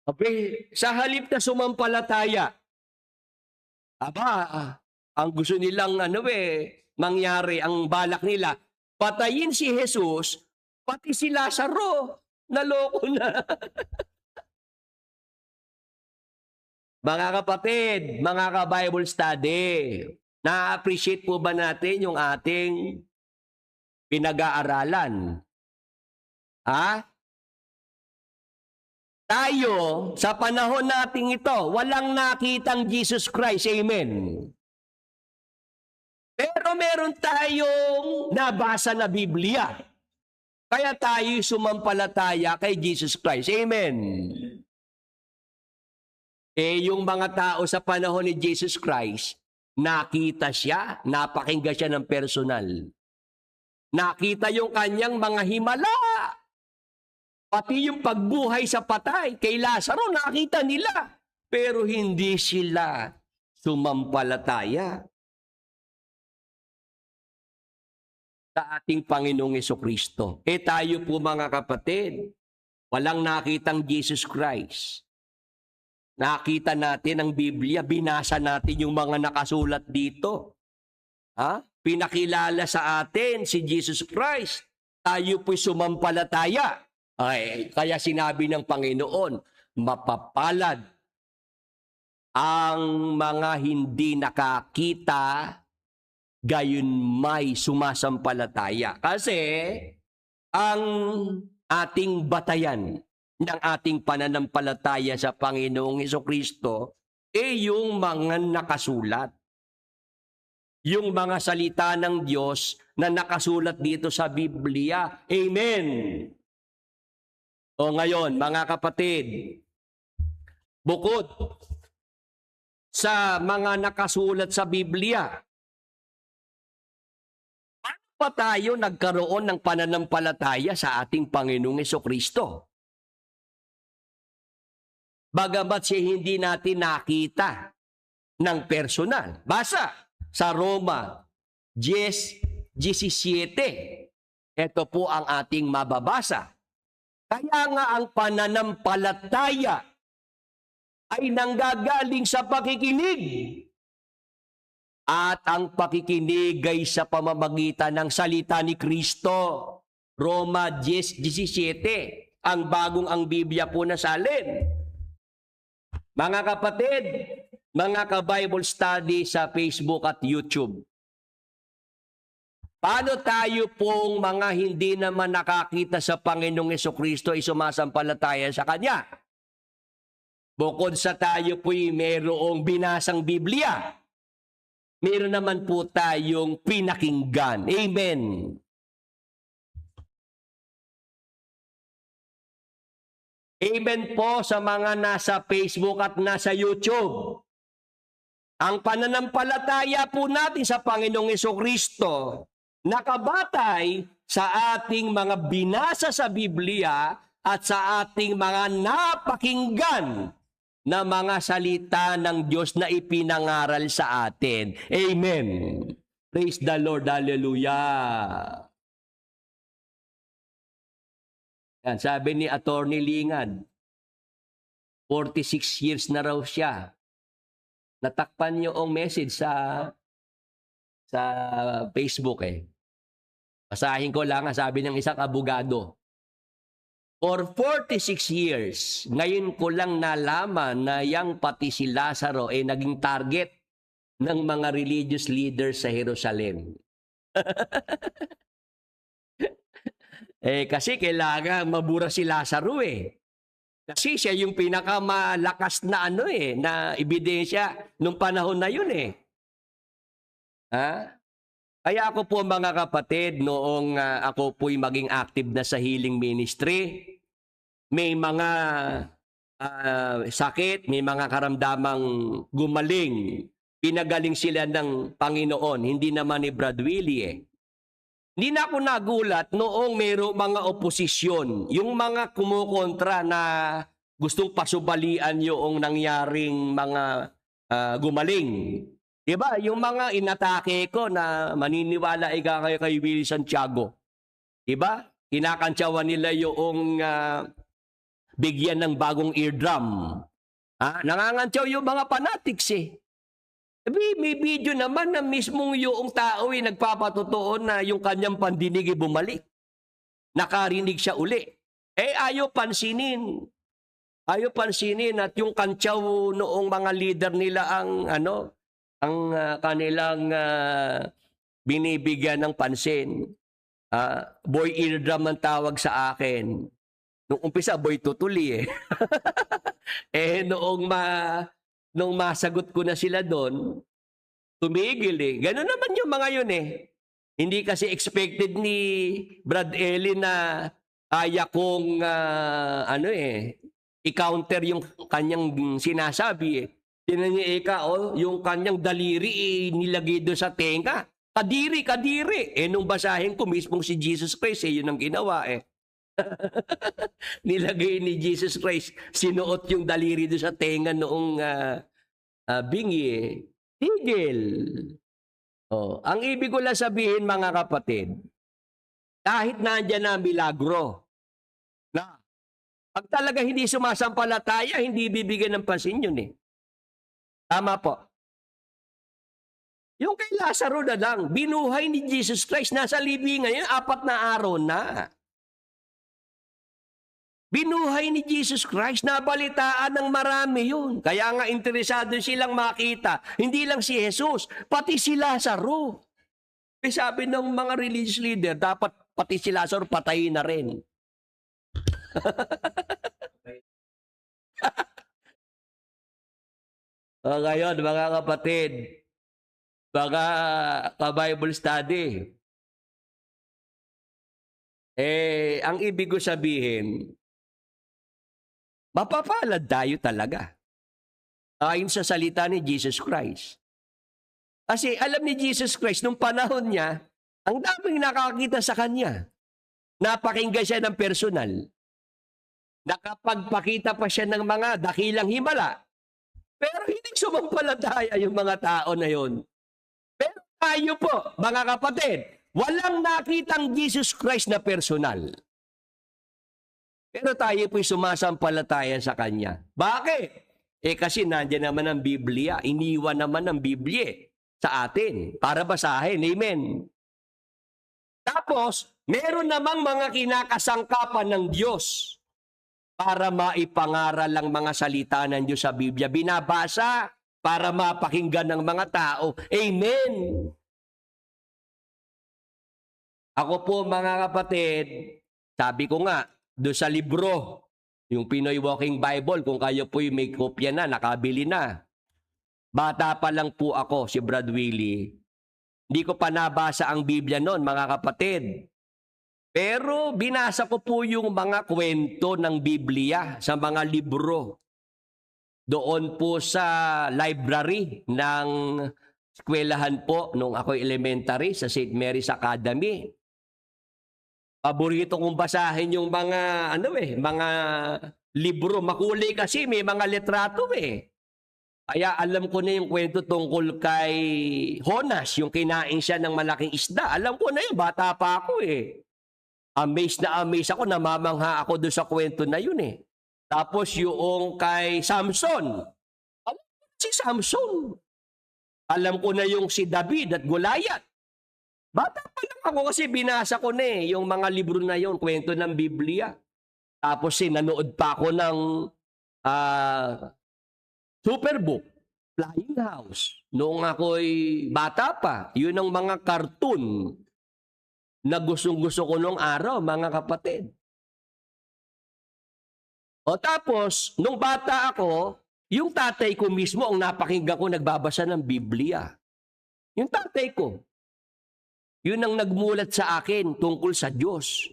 Okay, sa halip na sumampalataya, ang gusto nilang mangyari, ang balak nila, patayin si Jesus, pati si Lazaro, naloko na. Mga kapatid, mga ka-Bible study, na-appreciate po ba natin yung ating pinag-aaralan? Ha? Tayo, sa panahon nating ito, walang nakitang Jesus Christ. Amen. Pero meron tayong nabasa na Biblia. Kaya tayo sumampalataya kay Jesus Christ. Amen. Yung mga tao sa panahon ni Jesus Christ, nakita siya, napakinggan siya ng personal. Nakita yung kanyang mga himala. Pati yung pagbuhay sa patay kay Lazaro, nakita nila. Pero hindi sila sumampalataya sa ating Panginoong Jesucristo. Tayo po mga kapatid, walang nakitang Jesus Christ. Nakita natin ang Biblia, binasa natin yung mga nakasulat dito. Pinakilala sa atin si Jesus Christ. Tayo po'y sumampalataya. Kaya sinabi ng Panginoon, mapapalad ang mga hindi nakakita, gayon may sumasampalataya. Kasi ang ating batayan ng ating pananampalataya sa Panginoong Jesucristo yung mga nakasulat. Yung mga salita ng Diyos na nakasulat dito sa Biblia. Amen. O ngayon, mga kapatid, bukod sa mga nakasulat sa Biblia, paano pa tayo nagkaroon ng pananampalataya sa ating Panginoong Jesucristo? Bagamat siya hindi natin nakita ng personal. Basa sa Roma 10:17. Ito po ang ating mababasa. Kaya nga ang pananampalataya ay nanggagaling sa pakikinig. At ang pakikinig ay sa pamamagitan ng salita ni Kristo. Roma 10:17. Ang bagong ang Biblia po na salin. Mga kapatid, mga ka-Bible study sa Facebook at YouTube. Paano tayo pong mga hindi naman nakakita sa Panginoong Jesucristo ay sumasampalataya sa Kanya? Bukod sa tayo po'y mayroong binasang Biblia, meron naman po tayong pinakinggan. Amen. Amen po sa mga nasa Facebook at nasa YouTube. Ang pananampalataya po natin sa Panginoong Jesucristo nakabatay sa ating mga binasa sa Biblia at sa ating mga napakinggan na mga salita ng Diyos na ipinangaral sa atin. Amen. Praise the Lord. Hallelujah. Yan, sabi ni Attorney Lingad, 46 years na raw siya. Natakpan niyo ang message sa Facebook Basahin ko lang, sabi ng isang abogado. For 46 years, ngayon ko lang nalaman na yang pati si Lazaro naging target ng mga religious leaders sa Jerusalem. Kasi kailangan mabura si Lazaro Kasi siya yung pinakamalakas na na ebidensya nung panahon na yun Kaya ako po mga kapatid, noong ako po'y maging active na sa healing ministry, may mga sakit, may mga karamdamang gumaling. Pinagaling sila ng Panginoon, hindi naman ni Brad Willie Hindi na ako nagulat noong mayroong mga oposisyon, yung mga kumukontra na gustong pasubalian yung nangyaring mga gumaling. Diba? Yung mga inatake ko na maniniwala kay Willie Santiago. Diba? Kinakantsawan nila yung bigyan ng bagong eardrum. Nangangantsaw yung mga fanatics May video naman na mismong yung tao nagpapatotoo na yung kanyang pandinig bumalik. Nakarinig siya uli. Ayaw pansinin. Ayaw pansinin at yung kantsaw noong mga leader nila ang kanilang binibigyan ng pansin. Boy eardrum ang tawag sa akin. Nung umpisa, boy tutuli eh. Nung masagot ko na sila doon, tumigil eh. Ganun naman yung mga yun eh. Hindi kasi expected ni Brad Ellie na kaya kong i-counter yung kanyang sinasabi eh. Tinan niya yung kanyang daliri nilagay doon sa tenga. Kadiri. Nung basahin ko mismong si Jesus Christ yun ang ginawa eh. Nilagay ni Jesus Christ, sinuot yung daliri doon sa tenga noong bingi eh. Tigil. Ang ibig ko lang sabihin mga kapatid, kahit nandiyan na milagro, na pag talaga hindi sumasampalataya, hindi bibigyan ng pansin yun eh. Tama po. Yung kay Lazaro na lang, binuhay ni Jesus Christ, nasa libingan yun, 4 na araw na. Binuhay ni Jesus Christ, nabalitaan ng marami yun. Kaya nga interesado silang makita, hindi lang si Jesus, pati si Lazaro. Sabi ng mga religious leader, dapat pati si Lazaro patayin na rin. Ngayon, mga kapatid, mga ka-Bible study, ang ibig ko sabihin, mapapalad tayo talaga. Ayon sa salita ni Jesus Christ. Kasi alam ni Jesus Christ, nung panahon niya, ang daming nakakita sa kanya. Napakinggan siya ng personal. Nakapagpakita pa siya ng mga dakilang himala. Pero hindi sumampalataya yung mga tao na yon. Pero tayo po, mga kapatid, walang nakitang Jesus Christ na personal. Pero tayo po'y sumasampalataya sa Kanya. Bakit? Kasi nandiyan naman ang Biblia. Iniwan naman ang Biblia sa atin para basahin. Amen. Tapos, meron namang mga kinakasangkapan ng Diyos para maipangaral ang mga salita ng Diyos sa Biblia. Binabasa para mapakinggan ng mga tao. Amen. Ako po mga kapatid, sabi ko nga, doon sa libro, yung Pinoy Walking Bible, kung kayo po'y may kopya na, nakabili na. Bata pa lang po ako, si Brad Willie. Hindi ko pa nabasa ang Biblia noon, mga kapatid. Pero binasa ko po yung mga kwento ng Biblia sa mga libro. Doon po sa library ng eskwelahan po nung ako'y elementary sa St. Mary's Academy. Paborito kong basahin yung mga mga libro. Makulay kasi may mga litrato eh. Kaya alam ko na yung kwento tungkol kay Jonas, yung kinain siya ng malaking isda. Alam ko na yun, bata pa ako eh. Amazed ako, namamangha ako doon sa kwento na yun eh. Tapos yung kay Samson. Alam ko na si Samson. Alam ko na yung si David at Goliath. Bata pa lang ako kasi binasa ko na eh, yung mga libro na yun, kwento ng Biblia. Tapos nanood pa ako ng Superbook, Flying House. Noong ako'y bata pa, yun ang mga cartoon na gustong-gusto ko nung araw, mga kapatid. O tapos, nung bata ako, yung tatay ko mismo ang napakinggan ko nagbabasa ng Biblia. Yung tatay ko. Yun ang nagmulat sa akin tungkol sa Diyos.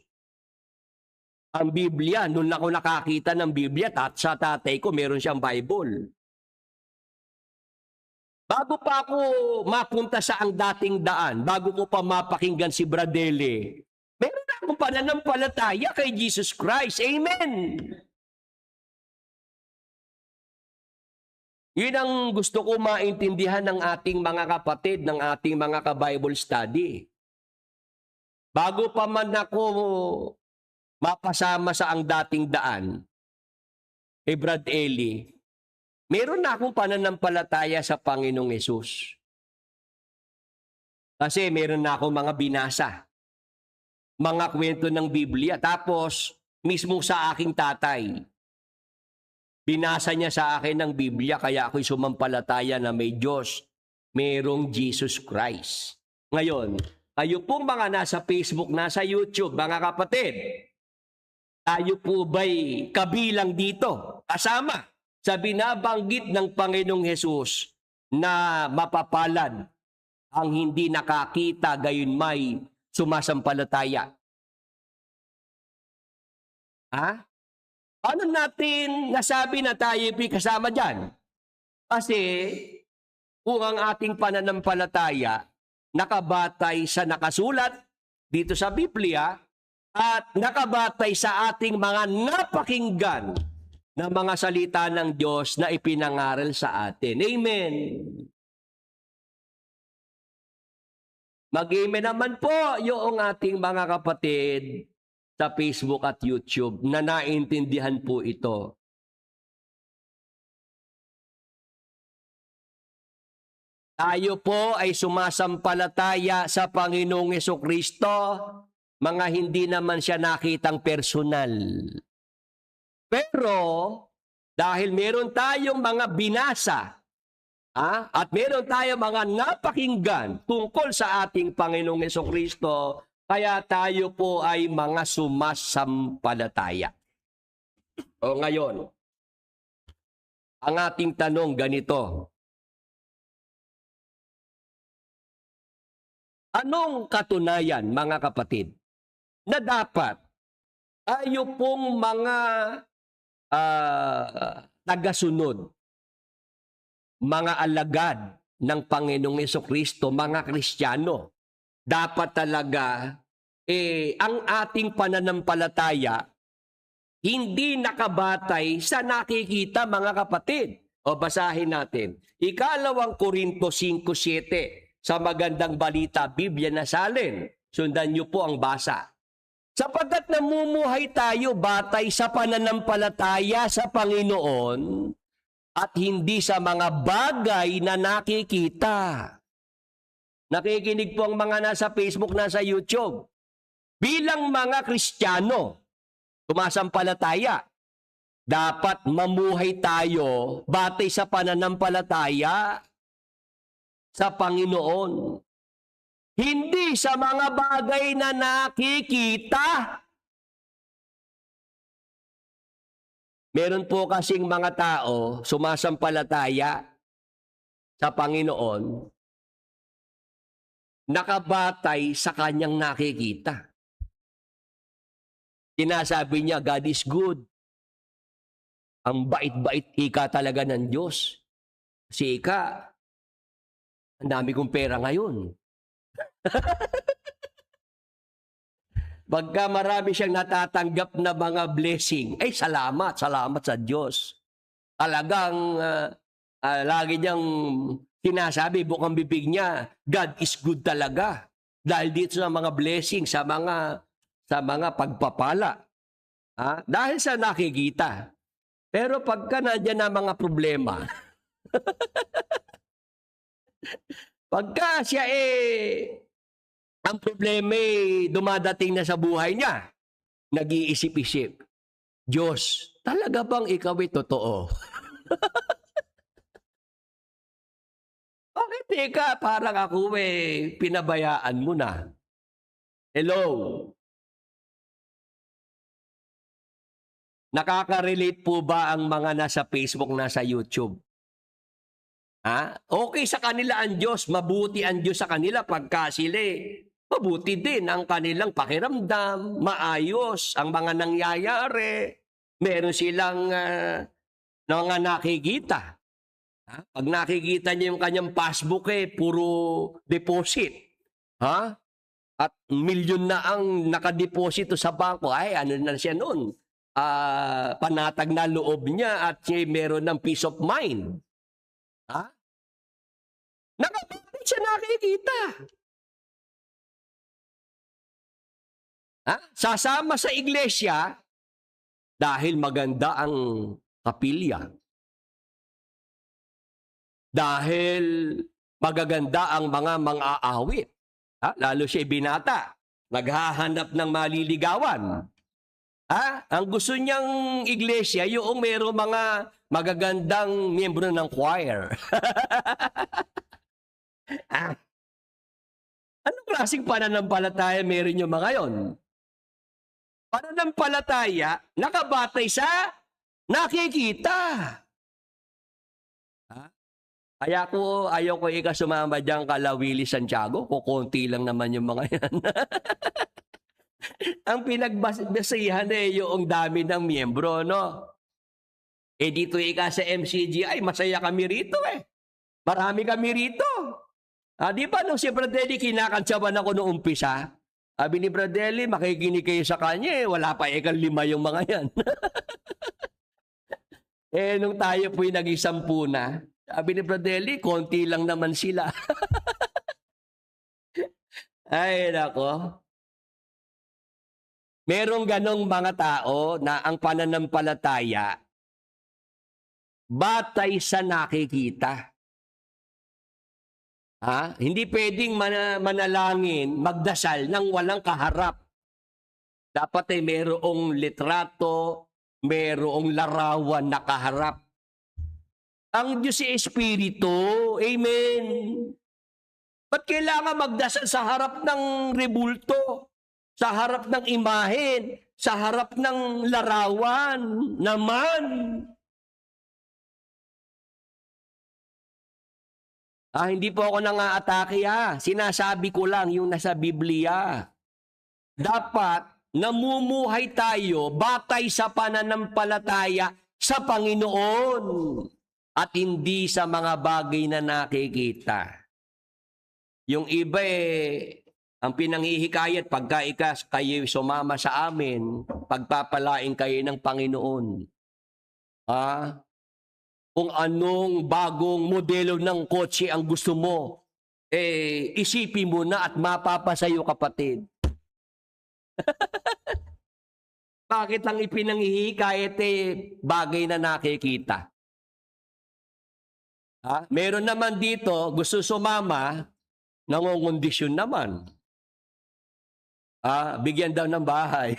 Ang Biblia, noon ako nakakita ng Biblia, sa tatay ko, meron siyang Bible. Bago pa ako mapunta sa ang dating daan, bago ko pa mapakinggan si Bradele, meron na akong pananampalataya kay Jesus Christ. Amen! Yun ang gusto ko maintindihan ng ating mga kapatid, ng ating mga ka-Bible study. Bago pa man ako mapasama sa ang dating daan, Brad Eli, meron na akong pananampalataya sa Panginoong Yesus. Kasi meron na akong mga binasa, mga kwento ng Biblia. Tapos, mismo sa aking tatay, Binasa niya sa akin ng Biblia, kaya ako'y sumampalataya na may Diyos, merong Jesus Christ. Ngayon, kayo pong mga nasa Facebook, nasa YouTube, mga kapatid, tayo po ba'y kabilang dito, kasama sa binabanggit ng Panginoong Hesus na mapapalad ang hindi nakakita gayon may sumasampalataya? Ha? Paano natin nasabi na tayo kasama dyan? Kasi kung ang ating pananampalataya nakabatay sa nakasulat dito sa Biblia at nakabatay sa ating mga napakinggan na mga salita ng Diyos na ipinangaral sa atin. Amen. Mag-amen naman po yung ating mga kapatid sa Facebook at YouTube na naintindihan po ito. Tayo po ay sumasampalataya sa Panginoong Hesukristo, mga hindi naman siya nakitang personal. Pero dahil meron tayong mga binasa at meron tayong mga napakinggan tungkol sa ating Panginoong Hesukristo, kaya tayo po ay mga sumasampalataya. O ngayon, ang ating tanong ganito. Anong katunayan, mga kapatid, na dapat tayo pong mga tagasunod, mga alagad ng Panginoong Hesukristo, mga Kristiyano, dapat talaga ang ating pananampalataya hindi nakabatay sa nakikita, mga kapatid. O basahin natin. 2 Korinto 5:7 sa Magandang Balita Biblia na salin. Sundan niyo po ang basa. Sapagkat namumuhay tayo batay sa pananampalataya sa Panginoon at hindi sa mga bagay na nakikita. Nakikinig po ang mga nasa Facebook, nasa YouTube. Bilang mga Kristiyano, sumasampalataya, dapat mamuhay tayo batay sa pananampalataya sa Panginoon. Hindi sa mga bagay na nakikita. Meron po kasing mga tao sumasampalataya sa Panginoon nakabatay sa kanyang nakikita. Sinasabi niya, God is good. Ang bait-bait ika talaga ng Diyos. Kasi ika, ang dami kong pera ngayon. Pagka marami siyang natatanggap na mga blessing, ay salamat sa Diyos. Talagang lagi niyang sinasabi, bukang bibig niya, God is good talaga. Dahil dito sa mga blessing, sa mga pagpapala. Dahil sa nakikita. Pero pagka nandiyan na mga problema, pagka siya ang problema dumadating na sa buhay niya, nag-iisip-isip, Diyos, talaga bang ikaw ay totoo? Bakit teka, parang ako pinabayaan mo na. Hello? Nakaka-relate po ba ang mga nasa Facebook, nasa YouTube? Okay sa kanila ang Diyos, mabuti ang Diyos sa kanila pagka sila mabuti din ang kanilang pakiramdam, maayos ang mga nangyayari, meron silang mga nakikita. Pag nakikita niyo yung kanyang passbook puro deposit. At milyon na ang nakadeposito sa bangko. Ay, ano na siya noon? Panatag na loob niya at meron ng peace of mind. Nakapagod siya nakikita. Sasama sa iglesia dahil maganda ang kapilya. Dahil magaganda ang mga mang-aawit. Lalo siya binata. Naghahanap ng maliligawan. Ang gusto niyang iglesia, yung mayroong mga magagandang miyembro ng choir. ah, Anong klaseng pananampalataya meron yung mga yon? Pananampalataya, nakabatay sa nakikita. Ayaw ko sumama dyan kala Willie Santiago, kukunti lang naman yung mga yan. Ang pinagbasihan yung dami ng miyembro, no? Dito sa MCGI, masaya kami rito eh. Marami kami rito. Di ba nung si Bradelli, kinakantsawan ako noong umpisa? Sabi ni Bradelli, makikinig kayo sa kanya eh. Wala pa 5 yung mga yan. Nung tayo po'y naging 10 na, sabi ni Bradelli, konti lang naman sila. Ay, nako. Merong ganong mga tao na ang pananampalataya batay sa nakikita. Hindi pwedeng manalangin, magdasal nang walang kaharap. Dapat mayroong litrato, mayroong larawan na kaharap. Ang Diyos si Espiritu, amen. Ba't kailangan magdasal sa harap ng rebulto? Sa harap ng imahen? Sa harap ng larawan? Naman. Hindi po ako nangaatake Sinasabi ko lang yung nasa Biblia. Dapat namumuhay tayo batay sa pananampalataya sa Panginoon at hindi sa mga bagay na nakikita. Yung iba ang pinanghihikayat pagka kayo sumama sa amin, pagpapalain kayo ng Panginoon. Kung anong bagong modelo ng kotse ang gusto mo, isipin mo na at mapapasayo, kapatid. Bakit ang ipinanghihikayat bagay na nakikita? Meron naman dito, gusto sumama, nangongondisyon naman. Bigyan daw ng bahay.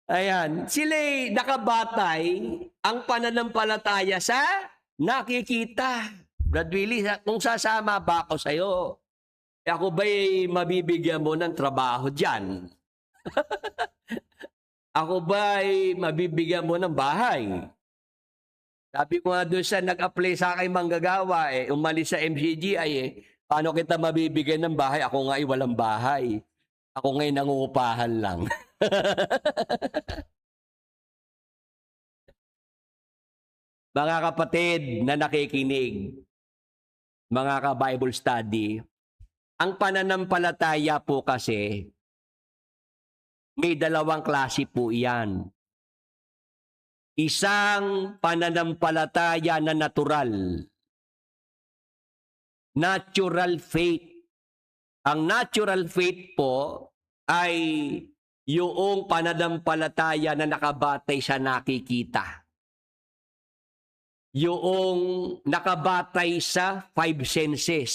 Ayan, sila'y nakabatay ang pananampalataya sa nakikita. Brad Willie, kung sasama ba ako sa'yo, ako ba'y mabibigyan mo ng trabaho dyan? Ako ba'y mabibigyan mo ng bahay? Sabi ko nga doon sa nag-apply sa akin manggagawa, umalis sa MCGI, paano kita mabibigyan ng bahay? Ako nga walang bahay. Ako nga'y nangungupahan lang. Mga kapatid na nakikinig, mga ka-Bible study, ang pananampalataya po kasi, may 2 klase po iyan. Isang pananampalataya na natural. Natural faith. Ang natural faith po ay yung pananampalataya na nakabatay sa nakikita. Yung nakabatay sa 5 senses.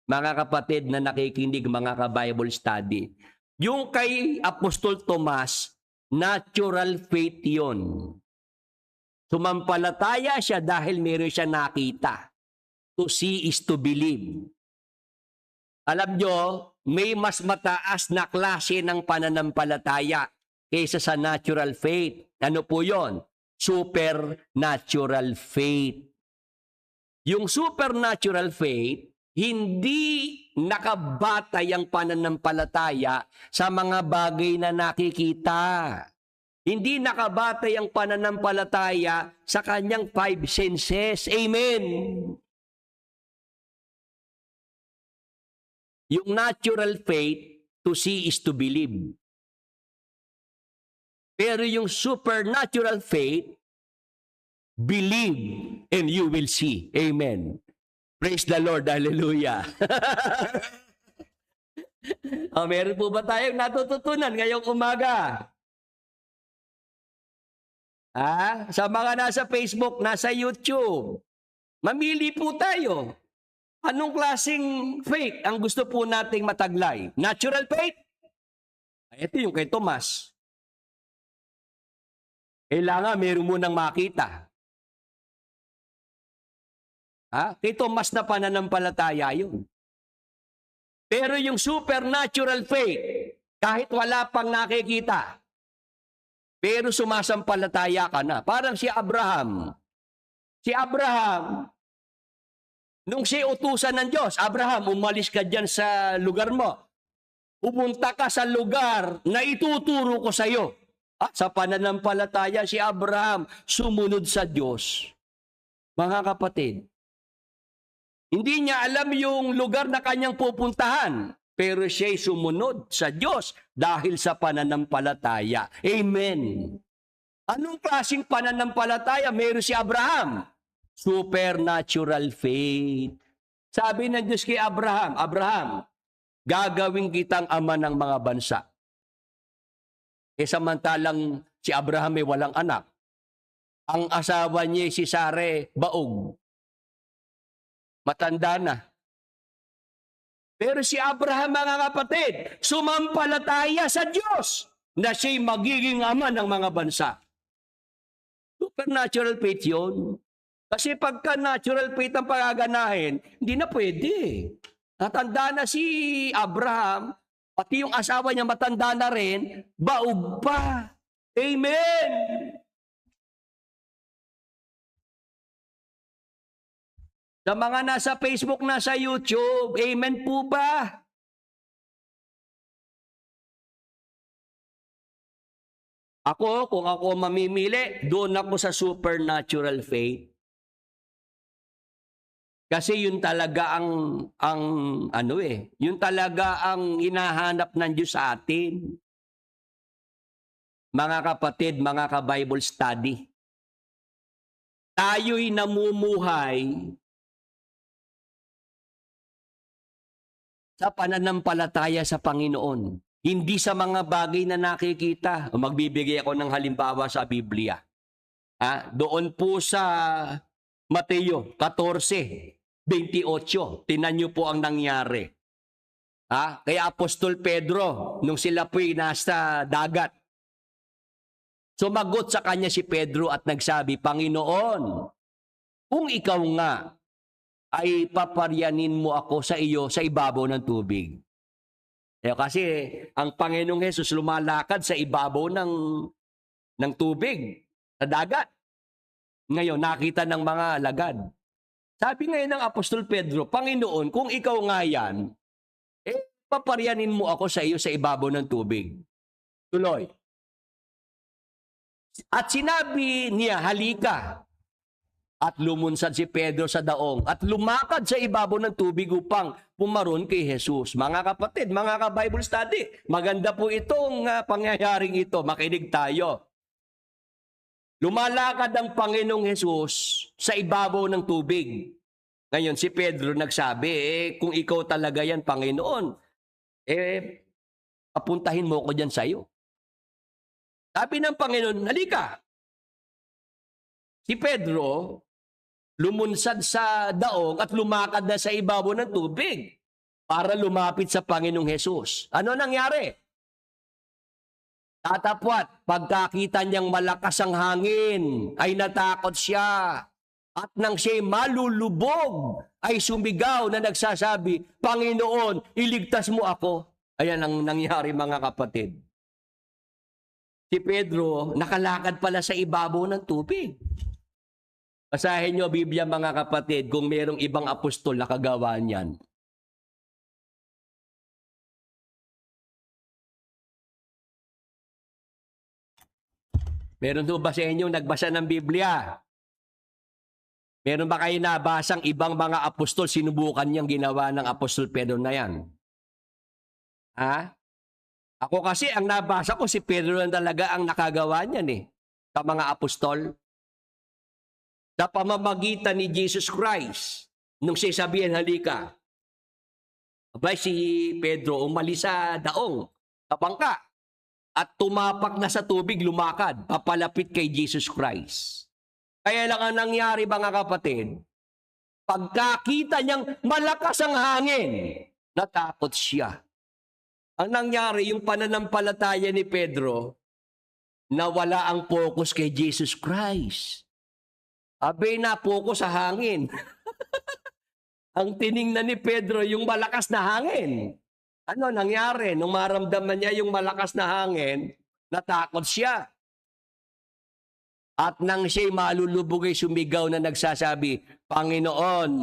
Mga kapatid na nakikinig, mga ka-Bible study. Yung kay Apostol Tomas, natural faith yun. Sumampalataya siya dahil meron siya nakita. To see is to believe. Alam nyo, may mas mataas na klase ng pananampalataya kaysa sa natural faith. Ano po yon? Supernatural faith. Yung supernatural faith, hindi nakabatay ang pananampalataya sa mga bagay na nakikita. Hindi nakabatay ang pananampalataya sa kanyang 5 senses. Amen. Yung natural faith, to see is to believe. Pero yung supernatural faith, believe and you will see. Amen. Praise the Lord. Hallelujah. Meron po ba tayong natututunan ngayong umaga? Sa mga nasa Facebook, nasa YouTube, mamili po tayo. Anong klaseng faith ang gusto po nating mataglay? Natural faith? Ito yung kay Tomas. Kailangan meron munang makita. Kay Tomas na pananampalataya yun. Pero yung supernatural faith, kahit wala pang nakikita, pero sumasampalataya ka na. Parang si Abraham. Si Abraham, nung siya utusan ng Diyos, Abraham, umalis ka dyan sa lugar mo. Pumunta ka sa lugar na ituturo ko sa iyo. Sa pananampalataya, si Abraham sumunod sa Diyos. Mga kapatid, hindi niya alam yung lugar na kanyang pupuntahan, pero siya'y sumunod sa Diyos dahil sa pananampalataya. Amen. Anong klaseng pananampalataya meron si Abraham? Supernatural faith. Sabi ng Diyos kay Abraham, Abraham, gagawin kitang ama ng mga bansa. Samantalang si Abraham ay walang anak. Ang asawa niya si Sare, baog. Matanda na. Pero si Abraham, mga kapatid, sumampalataya sa Diyos na siya'y magiging ama ng mga bansa. Supernatural faith yun. Kasi pagka natural faith ang pagaganahin, hindi na pwede. Natanda na si Abraham, pati yung asawa niya matanda na rin, baog pa. Amen! Sa mga nasa Facebook, nasa YouTube, amen po ba? Kung ako mamimili, doon ako sa supernatural faith. Kasi yun talaga yun talaga ang hinahanap ng Diyos sa atin. Mga kapatid, mga ka-Bible study, tayo'y namumuhay sa pananampalataya sa Panginoon. Hindi sa mga bagay na nakikita. Magbibigay ako ng halimbawa sa Biblia. Doon po sa Mateo 14:28. Tinan niyo po ang nangyari. Kay Apostol Pedro, nung sila po'y nasa dagat. Sumagot sa kanya si Pedro at nagsabi, Panginoon, kung ikaw nga ay paparyanin mo ako sa iyo sa ibabaw ng tubig. Kasi ang Panginoong Hesus lumalakad sa ibabaw ng tubig, sa dagat. Ngayon, nakita ng mga alagad. Sabi ngayon ng Apostol Pedro, Panginoon, kung ikaw nga yan, paparyanin mo ako sa iyo sa ibabaw ng tubig. Tuloy. At sinabi niya, halika. At lumunsad si Pedro sa daong at lumakad sa ibabaw ng tubig upang pumaron kay Jesus. Mga kapatid, mga ka-Bible study, maganda po itong pangyayaring ito. Makinig tayo. Lumalakad ang Panginoong Jesus sa ibabaw ng tubig. Ngayon, si Pedro nagsabi, kung ikaw talaga yan, Panginoon, papuntahin mo ko dyan sa'yo. Sabi ng Panginoon, halika. Si Pedro, lumunsad sa daong at lumakad na sa ibabaw ng tubig para lumapit sa Panginoong Hesus. Ano nangyari? Tatapwat, pagkakita niyang malakas ang hangin, ay natakot siya. At nang siya'y malulubog, ay sumigaw na nagsasabi, Panginoon, iligtas mo ako. Ayan ang nangyari, mga kapatid. Si Pedro, nakalakad pala sa ibabaw ng tubig. Basahin niyo Biblia, mga kapatid, kung mayroong ibang apostol na kagawa niyan. Meron ba sa inyo nagbasa ng Biblia? Meron ba kayo nabasang ibang mga apostol sinubukan niyang ginawa ng Apostol Pedro na yan? Ako kasi, ang nabasa ko, si Pedro lang talaga ang nakagawa niyan sa mga apostol. Sa pamamagitan ni Jesus Christ, nung siya sabihin, halika, abay si Pedro umalis sa daong, sa bangka, at tumapak na sa tubig, lumakad, papalapit kay Jesus Christ. Kaya lang ang nangyari, mga kapatid, Pagkakita niyang malakas ang hangin, natakot siya. Ang nangyari, yung pananampalataya ni Pedro, nawala ang focus kay Jesus Christ. Abay na focus sa hangin. Ang tiningnan ni Pedro, yung malakas na hangin. Ano nangyari? Nung maramdaman niya yung malakas na hangin, natakot siya. At nang siya'y malulubog ay sumigaw na nagsasabi, Panginoon,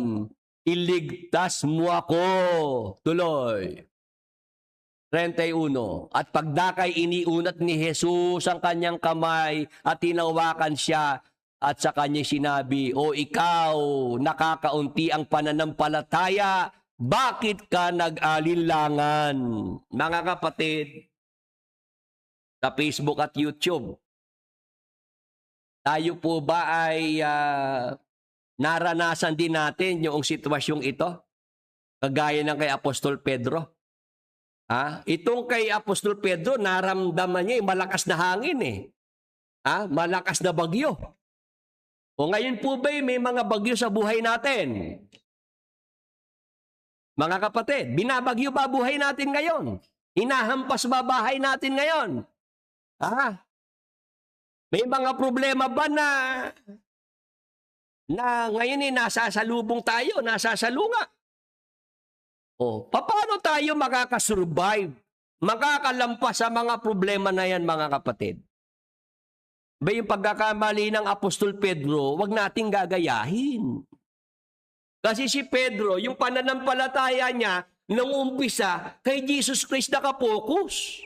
iligtas mo ako. Tuloy. 31. At pagdakay iniunat ni Jesus ang kanyang kamay at tinawakan siya at sa kanya sinabi, O ikaw, nakakaunti ang pananampalataya, bakit ka nag-alinlangan? Mga kapatid, sa Facebook at YouTube, tayo po ba ay naranasan din natin yung sitwasyong ito? Kagaya ng kay Apostol Pedro. Itong kay Apostol Pedro, naramdaman niya malakas na hangin eh. Malakas na bagyo. O ngayon po ba may mga bagyo sa buhay natin? Mga kapatid, binabagyo ba buhay natin ngayon? Hinahampas ba bahay natin ngayon? May mga problema ba na ngayon nasasalubong tayo, nasasalunga? O, paano tayo makakasurvive, makakalampas sa mga problema na yan, mga kapatid? Ba yung pagkakamali ng Apostol Pedro, wag nating gagayahin. Kasi si Pedro, yung pananampalataya niya, nung umpisa, kay Jesus Christ nakapokus.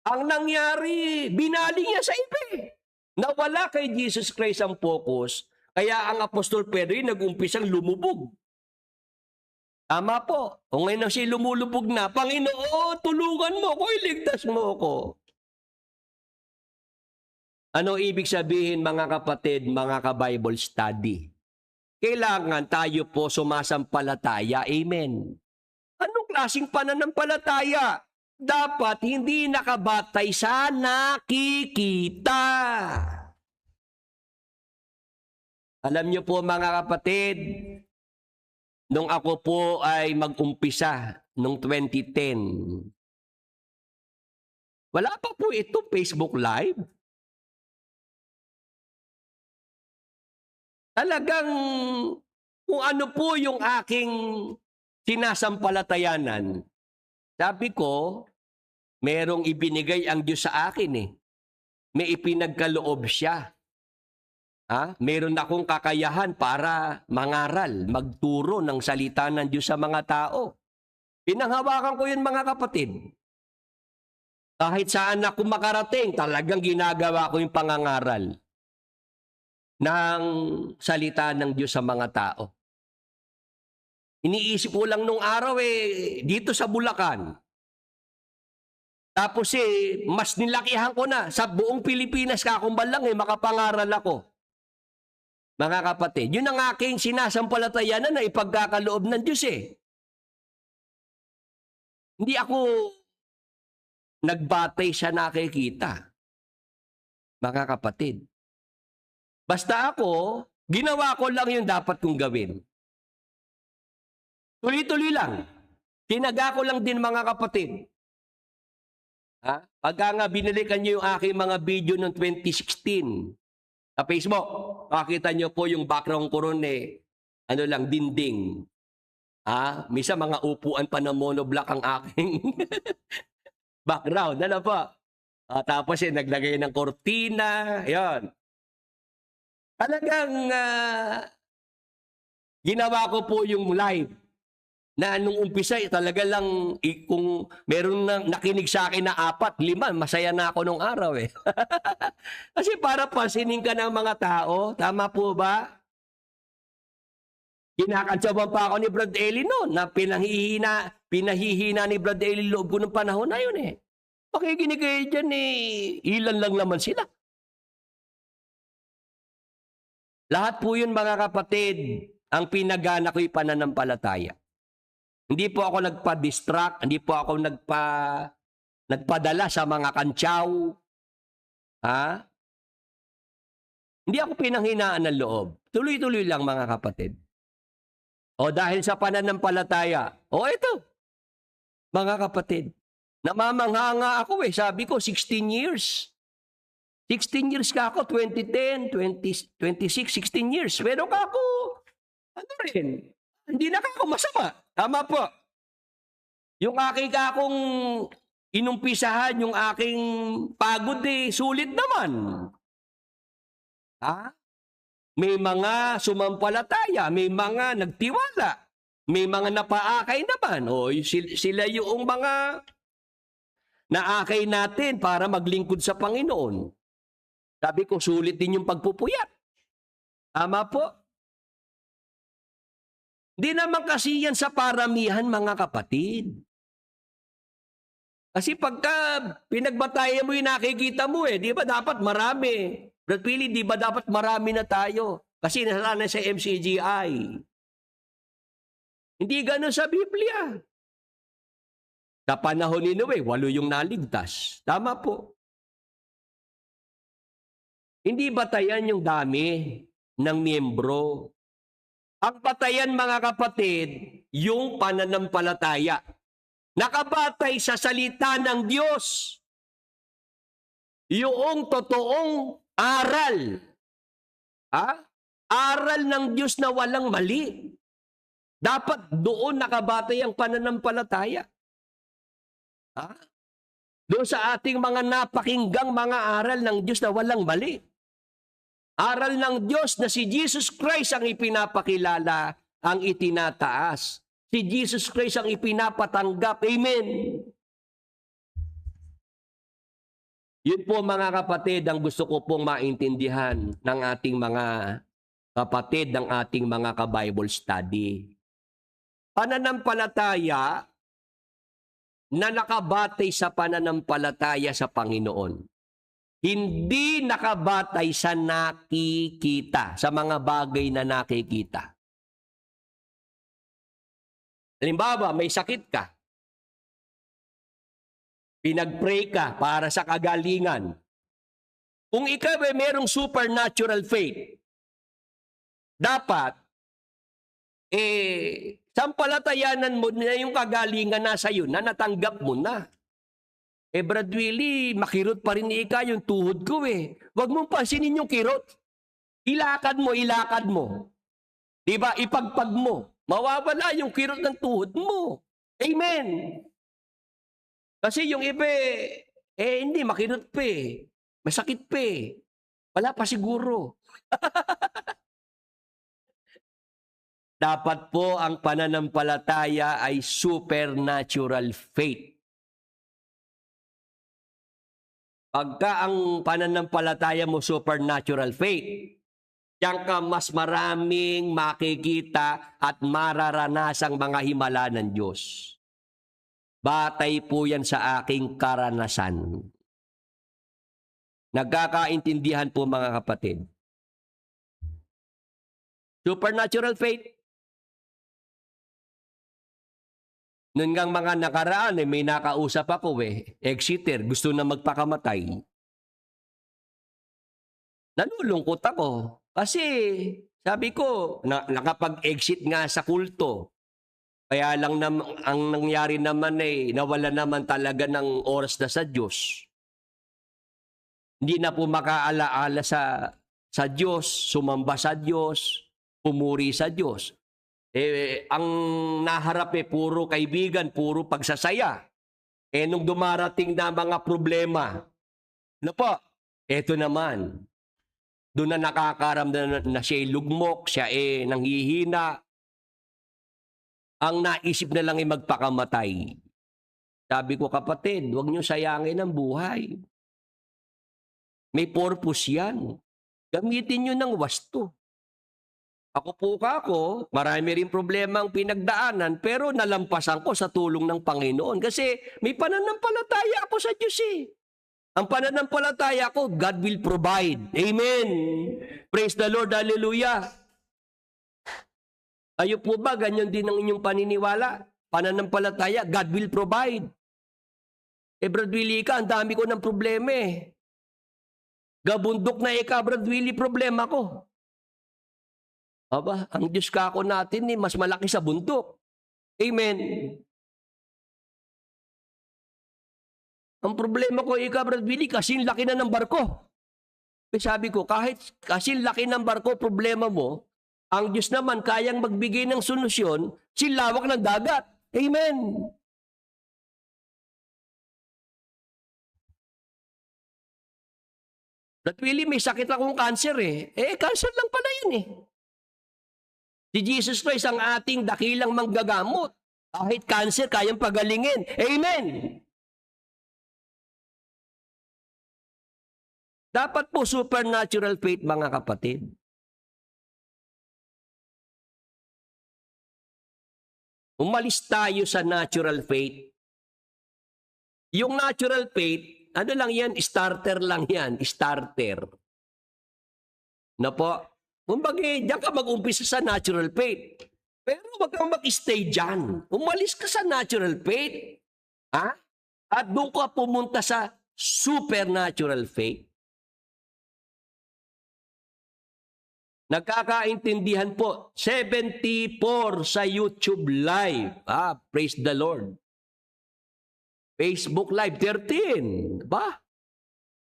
Ang nangyari, binali niya sa iba. Nawala kay Jesus Christ ang focus, kaya ang Apostol Pedro nag-umpisang lumubog. Tama po. Kung ngayon siya lumulubog na, Panginoon, tulungan mo ako, iligtas mo ako. Ano ibig sabihin, mga kapatid, mga ka-Bible study? Kailangan tayo po sumasampalataya. Amen. Anong klaseng pananampalataya? Dapat hindi nakabatay sa nakikita. Alam niyo po, mga kapatid, nung ako po ay mag-umpisa nung 2010, wala pa po ito Facebook Live. Talagang kung ano po yung aking sinasampalatayanan, sabi ko, merong ibinigay ang Diyos sa akin eh. May ipinagkaloob siya. Meron akong kakayahan para mangaral, magturo ng salita ng Diyos sa mga tao. Pinanghawakan ko yun, mga kapatid. Kahit saan ako makarating, talagang ginagawa ko yung pangangaral ng salita ng Diyos sa mga tao. Iniisip ko lang nung araw dito sa Bulacan. Tapos mas nilakihan ko na sa buong Pilipinas kakumbal lang makapangaral ako. Mga kapatid, yun ang aking sinasampalatayanan na ipagkakaloob ng Diyos Hindi ako nagbatay sa nakikita. Mga kapatid. Basta ako, ginawa ko lang yung dapat kong gawin. Tuloy-tuloy lang. Tinaga ko lang din, mga kapatid. Pagka nga binalikan nyo yung aking mga video noong 2016 sa Facebook, makita nyo po yung background ko ron dinding. Misa mga upuan pa na monoblock ang aking background. Ano po? Tapos naglagay ng kortina. Yan. Talagang ginawa ko po yung live na nung umpisa talaga lang kung meron na nakinig sa akin na 4, 5, masaya na ako nung araw Kasi para pansinin ka ng mga tao, tama po ba? Kinakantsawan pa ako ni Brad Eli noon na pinahihina ni Brad Eli loob ko ng panahon na yun Pakikinig kayo dyan ilan lang naman sila. Lahat po yun, mga kapatid, ang pinagana ko'y pananampalataya. Hindi po ako nagpa-distract, hindi po ako nagpadala sa mga kantsaw. Hindi ako pinanghinaan ng loob. Tuloy-tuloy lang, mga kapatid. O dahil sa pananampalataya. O ito, mga kapatid, namamangha nga ako sabi ko 16 years. 16 years ka ako, 2010, 20, 26, 16 years. Pero ka ako, ano rin, hindi na ako masama. Tama po. Yung aking akong inumpisahan, yung aking pagod sulit naman. Ha? May mga sumampalataya, may mga nagtiwala, may mga napaakay naman. O sila yung mga naakay natin para maglingkod sa Panginoon. Sabi ko, sulit din yung pagpupuyat. Tama po. Di naman kasi yan sa paramihan, mga kapatid. Kasi pagka pinagbatayan mo yung nakikita mo di ba dapat marami? Brad Pili, di ba dapat marami na tayo? Kasi nasanay sa MCGI. Hindi ganun sa Biblia. Sa panahon ni Noe, 8 yung naligtas. Tama po. Hindi batayan yung dami ng miyembro. Ang batayan, mga kapatid, yung pananampalataya. Nakabatay sa salita ng Diyos. Yung totoong aral. Aral ng Diyos na walang mali. Dapat doon nakabatay ang pananampalataya. Doon sa ating mga napakinggang mga aral ng Diyos na walang mali. Aral ng Diyos na si Jesus Christ ang ipinapakilala, ang itinataas. Si Jesus Christ ang ipinapatanggap. Amen. Yun po, mga kapatid, ang gusto ko pong maintindihan ng ating mga kapatid, ng ating mga ka-Bible study. Pananampalataya na nakabatay sa pananampalataya sa Panginoon. Hindi nakabatay sa nakikita, sa mga bagay na nakikita. Halimbawa, may sakit ka. Pinag-pray ka para sa kagalingan. Kung ikaw ay merong supernatural faith, dapat, sampalatayanan mo na yung kagalingan nasa iyo, na natanggap mo na. Brad Willie, makirot pa rin ni Ika yung tuhod ko Huwag mong pansinin yung kirot. Ilakad mo, ilakad mo. Diba? Ipagpag mo. Mawawala yung kirot ng tuhod mo. Amen. Kasi yung iba, hindi, makirot pa masakit pa Wala pa siguro. Dapat po ang pananampalataya ay supernatural faith. Pagka ang pananampalataya mo supernatural faith, diyan ka mas maraming makikita at mararanasang mga himala ng Diyos. Batay po yan sa aking karanasan. Nagkakaintindihan po, mga kapatid. Supernatural faith. Noon ngang mga nakaraan, may nakausap ako Exeter, gusto na magpakamatay. Nalulungkot ako. Kasi, sabi ko, nakapag-exit nga sa kulto. Kaya lang ang nangyari naman nawala naman talaga ng oras na sa Diyos. Hindi na po makaalaala sa Diyos, sumamba sa Diyos, pumuri sa Diyos. Ang naharap puro kaibigan, puro pagsasaya. Nung dumarating na mga problema, ano po, eto naman, doon na nakakaramdam na siya lugmok, siya nanghihina. Ang naisip na lang magpakamatay. Sabi ko, kapatid, huwag niyo sayangin ang buhay. May purpose yan. Gamitin niyo ng wasto. Ako po marami rin problema ang pinagdaanan, pero nalampasan ko sa tulong ng Panginoon. Kasi may pananampalataya ako sa Diyos Ang pananampalataya ko, God will provide. Amen. Praise the Lord. Hallelujah. Ayo po ba, ganyan din ang inyong paniniwala? Pananampalataya, God will provide. Brad Willie, ang dami ko ng problema Gabundok na Brad Willie, problema ko. Aba, ang Diyos kako natin mas malaki sa bundok. Amen. Ang problema ko, Brad Billy, kasing laki na ng barko. Sabi ko, kahit kasing laki ng barko, problema mo, ang Diyos naman kayang magbigay ng solusyon, silawak ng dagat. Amen. Brad Billy, may sakit akong cancer cancer lang pala yun Si Jesus Christ ang ating dakilang manggagamot. Kahit cancer, kayang pagalingin. Amen. Dapat po supernatural faith, mga kapatid. Umalis tayo sa natural faith. Yung natural faith, ano lang yan? Starter lang yan. Starter. Na po? Kumbaga, diyan ka mag-umpisa sa natural faith. Pero wag kang mag-stay dyan. Umalis ka sa natural faith. Ha? At doon ka pumunta sa supernatural faith. Nagkakaintindihan po. 74 sa YouTube Live. Praise the Lord. Facebook Live, 13. Ba?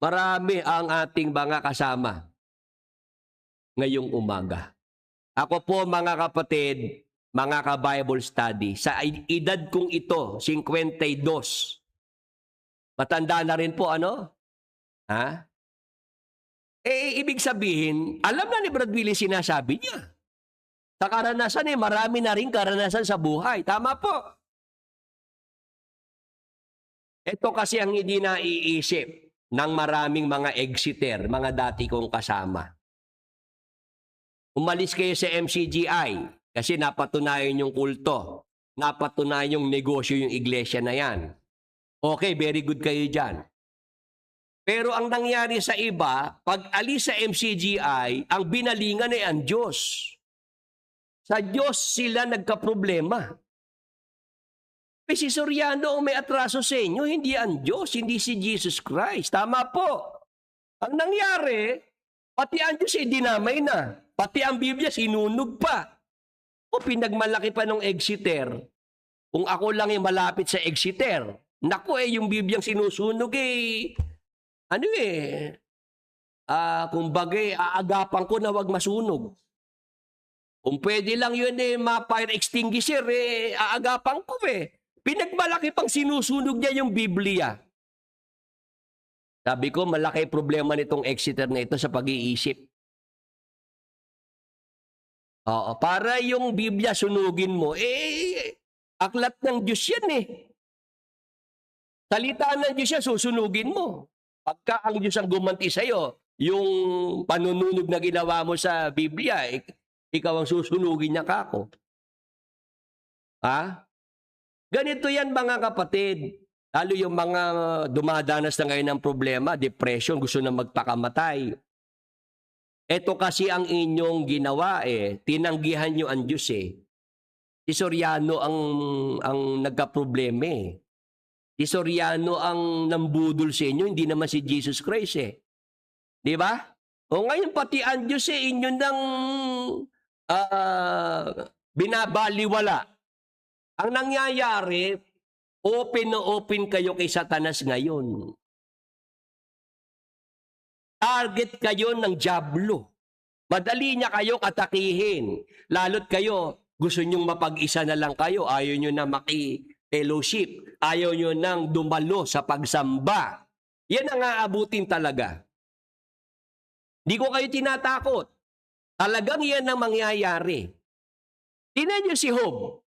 Marami ang ating mga kasama ngayong umaga. Ako po, mga kapatid, mga ka-Bible study, sa edad kong ito, 52, matanda na rin po, ano? Ha? Ibig sabihin, alam na ni Brad Willie sinasabi niya. Sa karanasan marami na rin karanasan sa buhay. Tama po. Ito kasi ang hindi naiisip ng maraming mga exiter, mga dati kong kasama. Umalis kayo sa MCGI kasi napatunayan yung kulto. Napatunayan yung negosyo yung iglesia na yan. Okay, very good kayo dyan. Pero ang nangyari sa iba, pag alis sa MCGI, ang binalingan ay ang Diyos. Sa Diyos sila nagkaproblema. Si Soriano ang may atraso sa inyo, hindi ang Diyos, hindi si Jesus Christ. Tama po. Ang nangyari, pati ang Diyos dinamay na. Pati ang Biblia sinunog pa. O pinagmalaki pa ng Exeter. Kung ako lang yung malapit sa Exeter, naku yung Biblia sinusunog kumbaga aagapan ko na wag masunog. Kung pwede lang yun ma-fire extinguisher, aagapan ko Pinagmalaki pang sinusunog niya yung Biblia. Sabi ko, malaki problema nitong Exeter na ito sa pag-iisip. Oo, para yung Biblia sunugin mo, aklat ng Diyos yan Salita ng Diyos yan, susunugin mo. Pagka ang Diyos ang gumanti sa'yo, yung panununog na ginawa mo sa Biblia, ikaw ang susunugin niya kako. Ha? Ganito yan, mga kapatid. Lalo yung mga dumadanas na ngayon ng problema, depression, gusto na magpakamatay. Ito kasi ang inyong ginawa tinanggihan nyo ang Diyos Si Soriano ang nagka-problema Si Soriano ang nambudol sa inyo, hindi naman si Jesus Christ Di ba? O ngayon pati ang Diyos inyo nang binabaliwala. Ang nangyayari, open na open kayo kay Satanas ngayon. Target kayo ng dyablo. Madali niya kayo katakihin. Lalo't kayo, gusto nyong mapag-isa na lang kayo. Ayaw nyo na maki-fellowship. Ayaw nyo nang dumalo sa pagsamba. Yan ang aabutin talaga. Di ko kayo tinatakot. Talagang yan ang mangyayari. Tingnan nyo si Job.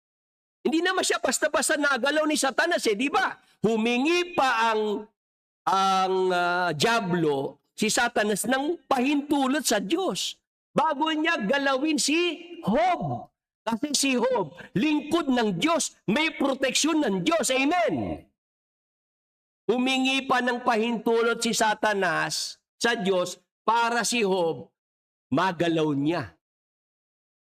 Hindi naman siya basta-basta nagalaw ni Satanas di ba? Humingi pa ang dyablo, si Satanas, ng pahintulot sa Diyos. Bago niya galawin si Job. Kasi si Job, lingkod ng Diyos, may proteksyon ng Diyos. Amen. Humingi pa ng pahintulot si Satanas sa Diyos para si Job magalaw niya.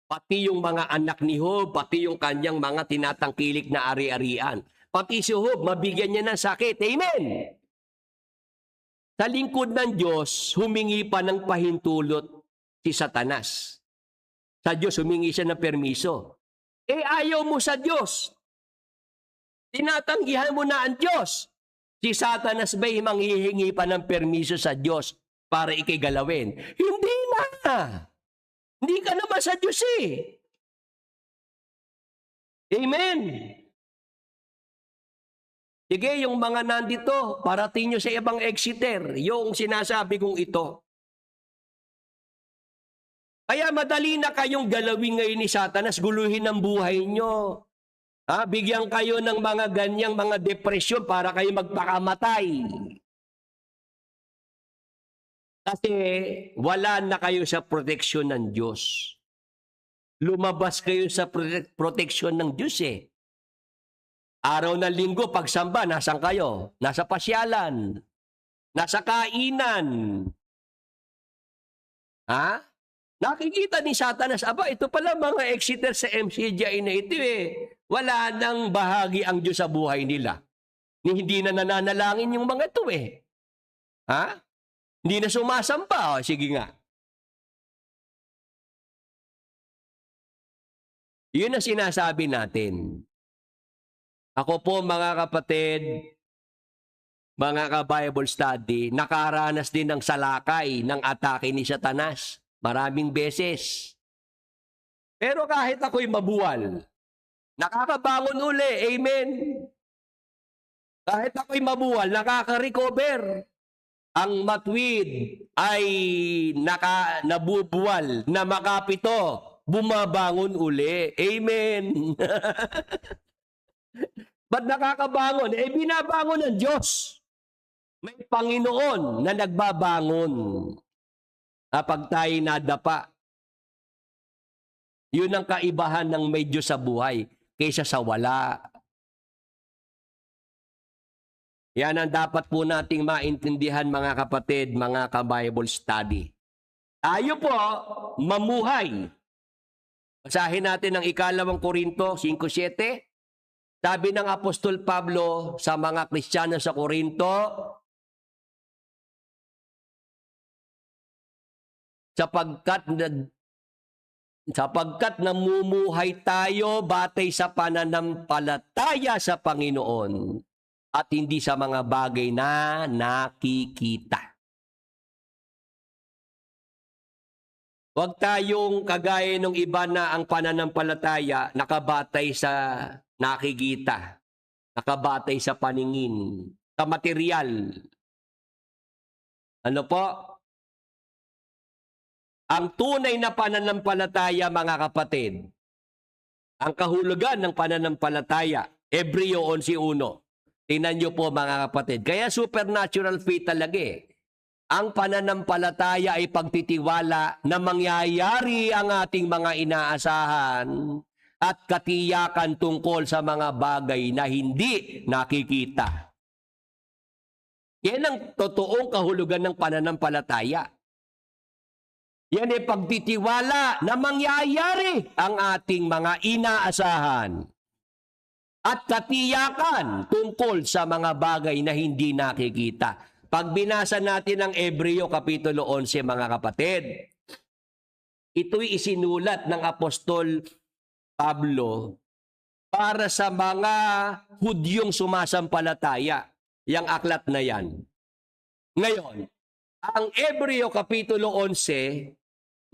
Pati yung mga anak ni Job, pati yung kanyang mga tinatangkilik na ari-arian. Pati si Job, mabigyan niya ng sakit. Amen. Sa lingkod ng Diyos, humingi pa ng pahintulot si Satanas. Sa Diyos, humingi siya ng permiso. Eh, ayaw mo sa Diyos. Tinatanggihan mo na ang Diyos. Si Satanas ba'y manghihingi pa ng permiso sa Diyos para ikigalawin? Hindi na. Hindi ka naman sa Diyos eh. Amen. Sige, yung mga nandito, parating nyo sa ibang Exeter, yung sinasabi kong ito. Kaya madali na kayong galawin ngayon ni Satanas, guluhin ang buhay nyo. Bigyan kayo ng mga ganyang mga depresyon para kayo magpakamatay. Kasi wala na kayo sa proteksyon ng Diyos. Lumabas kayo sa proteksyon ng Diyos eh. Araw ng linggo, pagsamba, nasan kayo? Nasa pasyalan. Nasa kainan. Nakikita ni Satanas, ito pala mga Exeter sa MCJ na ito eh. Wala nang bahagi ang Diyos sa buhay nila. Hindi na nananalangin yung mga ito eh. Hindi na sumasampa. Sige nga. Yun ang sinasabi natin. Ako po mga kapatid, mga ka-Bible study, nakaranas din ng salakay ng atake ni Satanas. Maraming beses. Pero kahit ako'y mabuwal, nakakabangon uli. Amen. Kahit ako'y mabuwal, nakaka-recover. Ang matwid ay nabubuwal na makapito, bumabangon uli. Amen. Ba't nakakabangon? Binabangon ng Diyos. May Panginoon na nagbabangon. Kapag tayo nadapa, yun ang kaibahan ng may Diyos sa buhay kaysa sa wala. Yan ang dapat po nating maintindihan mga kapatid, mga ka-Bible study. Tayo po, mamuhay. Basahin natin ang 2 Korinto 5:7. Sabi ng Apostol Pablo sa mga Kristiyano sa Korinto, sapagkat namumuhay tayo batay sa pananampalataya sa Panginoon at hindi sa mga bagay na nakikita. Huwag tayong kagaya ng iba na ang pananampalataya nakabatay sa nakikita, nakabatay sa paningin, sa material. Ano po? Ang tunay na pananampalataya, mga kapatid, ang kahulugan ng pananampalataya, Hebreo 11:1. Tingnan nyo po mga kapatid. Kaya supernatural faith talaga eh. Ang pananampalataya ay pagtitiwala na mangyayari ang ating mga inaasahan at katiyakan tungkol sa mga bagay na hindi nakikita. Yan ang totoong kahulugan ng pananampalataya. Yan ay pagtitiwala na mangyayari ang ating mga inaasahan at katiyakan tungkol sa mga bagay na hindi nakikita. Pag binasa natin ang Hebreo Kapitulo 11, mga kapatid, ito'y isinulat ng Apostol Pablo para sa mga Hudyong sumasampalataya, yang aklat na yan. Ngayon, ang Hebreo Kapitulo 11,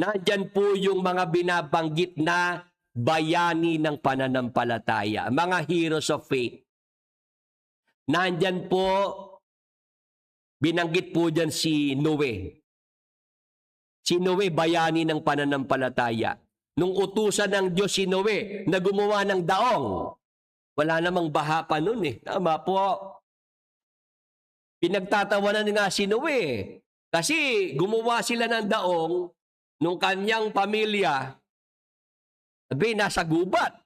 nandyan po yung mga binabanggit na bayani ng pananampalataya, mga heroes of faith. Nandyan po, binanggit po dyan si Noe. Si Noe, bayani ng pananampalataya. Nung utusan ng Diyos si Noe na gumawa ng daong, wala namang baha pa nun eh. Tama po. Pinagtatawanan nga si Noe. Kasi gumawa sila ng daong nung kanyang pamilya, nasa gubat.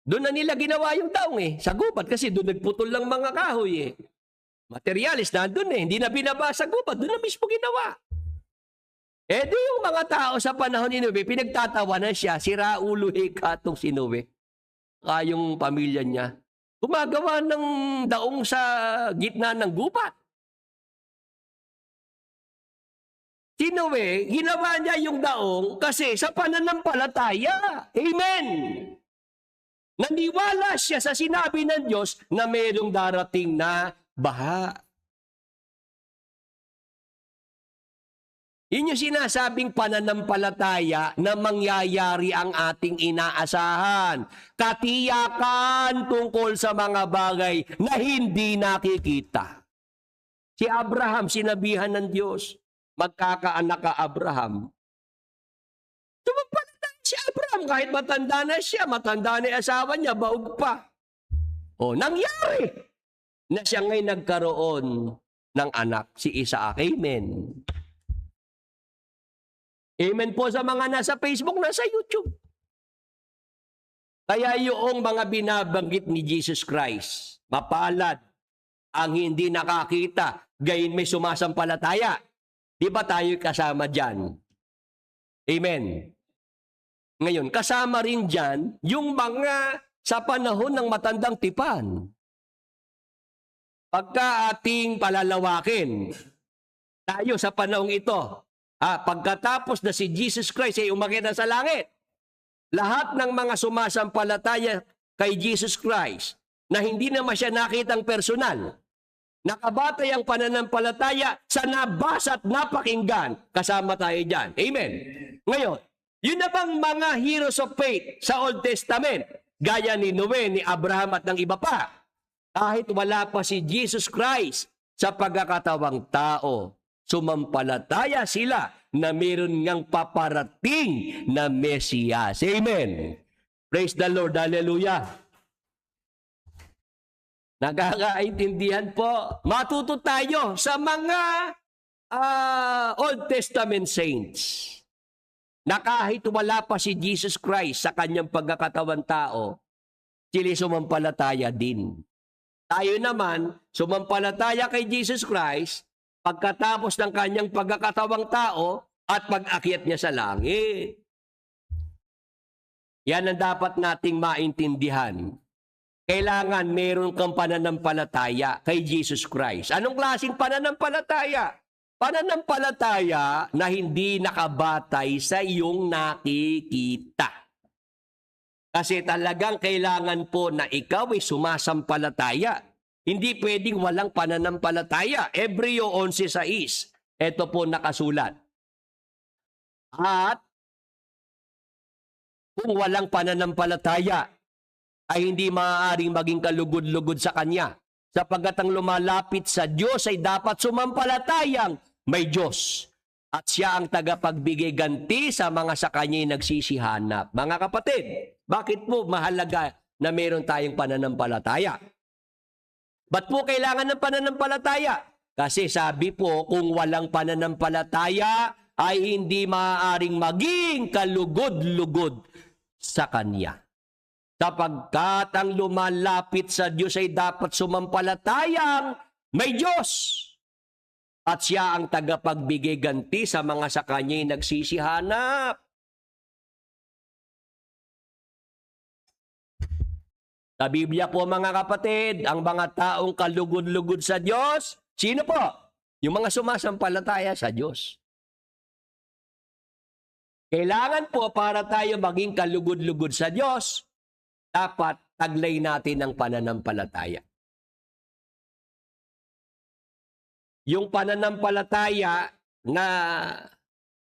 Doon na nila ginawa yung daong eh. Sa gubat kasi doon nagputol lang mga kahoy eh. Materialis na doon eh. Hindi na binaba sa gubat. Doon na mismo ginawa. Di yung mga tao sa panahon ni Noe, pinagtatawanan siya, sira ulo katong si Noe. Yung pamilya niya. Gumagawa ng daong sa gitna ng gubat. Si Noe, ginawa niya yung daong kasi sa pananampalataya. Amen! Naniwala siya sa sinabi ng Diyos na mayroong darating na baha. Yun yung sinasabing pananampalataya na mangyayari ang ating inaasahan. Katiyakan tungkol sa mga bagay na hindi nakikita. Si Abraham, sinabihan ng Diyos, magkakaanak ka Abraham. Sumampalataya si Abraham kahit matanda na siya, matanda na yung asawa niya, baog pa. O, nangyari na siya ngayon nagkaroon ng anak, si Isaac. Amen. Amen po sa mga nasa Facebook, nasa YouTube. Kaya yung mga binabanggit ni Jesus Christ, mapalad ang hindi nakakita, gayon may sumasampalataya. Di ba tayo kasama dyan? Amen. Ngayon, kasama rin dyan yung mga sa panahon ng matandang tipan. Pagka ating palalawakin, tayo sa panahong ito, pagkatapos na si Jesus Christ ay umakyat na sa langit, lahat ng mga sumasampalataya kay Jesus Christ na hindi naman siya nakitang personal, nakabatay ang pananampalataya sa nabasa at napakinggan, kasama tayo dyan. Amen. Ngayon, yun na bang mga heroes of faith sa Old Testament, gaya ni Noe, ni Abraham at ng iba pa, kahit wala pa si Jesus Christ sa pagkakatawang tao, sumampalataya sila na meron ngang paparating na Mesiyas. Amen. Praise the Lord. Hallelujah. Nakakaintindihan po. Matuto tayo sa mga Old Testament saints na kahit wala pa si Jesus Christ sa kanyang pagkakatawan tao, sila sumampalataya din. Tayo naman, sumampalataya kay Jesus Christ pagkatapos ng kanyang pagkakatawang tao at pag-akyat niya sa langit. Yan ang dapat nating maintindihan. Kailangan meron kang pananampalataya kay Jesus Christ. Anong klaseng pananampalataya? Pananampalataya na hindi nakabatay sa iyong nakikita. Kasi talagang kailangan po na ikaw ay sumasampalataya. Hindi pwedeng walang pananampalataya. Hebreo 11:6. Ito po nakasulat. At kung walang pananampalataya, ay hindi maaaring maging kalugod-lugod sa Kanya. Sapagkat ang lumalapit sa Diyos ay dapat sumampalatayang may Diyos. At siya ang tagapagbigay ganti sa mga sa Kanya'y nagsisihanap. Mga kapatid, bakit po mahalaga na meron tayong pananampalataya? Ba't po kailangan ng pananampalataya? Kasi sabi po, kung walang pananampalataya, ay hindi maaaring maging kalugod-lugod sa Kanya. Sapagkat ang lumalapit sa Diyos ay dapat sumampalatayang may Diyos. At siya ang tagapagbigay ganti sa mga sa Kanya'y nagsisihanap. Sa Biblia po mga kapatid, ang mga taong kalugod-lugod sa Diyos, sino po? Yung mga sumasampalataya sa Diyos. Kailangan po para tayo maging kalugod-lugod sa Diyos, dapat taglay natin ang pananampalataya. Yung pananampalataya na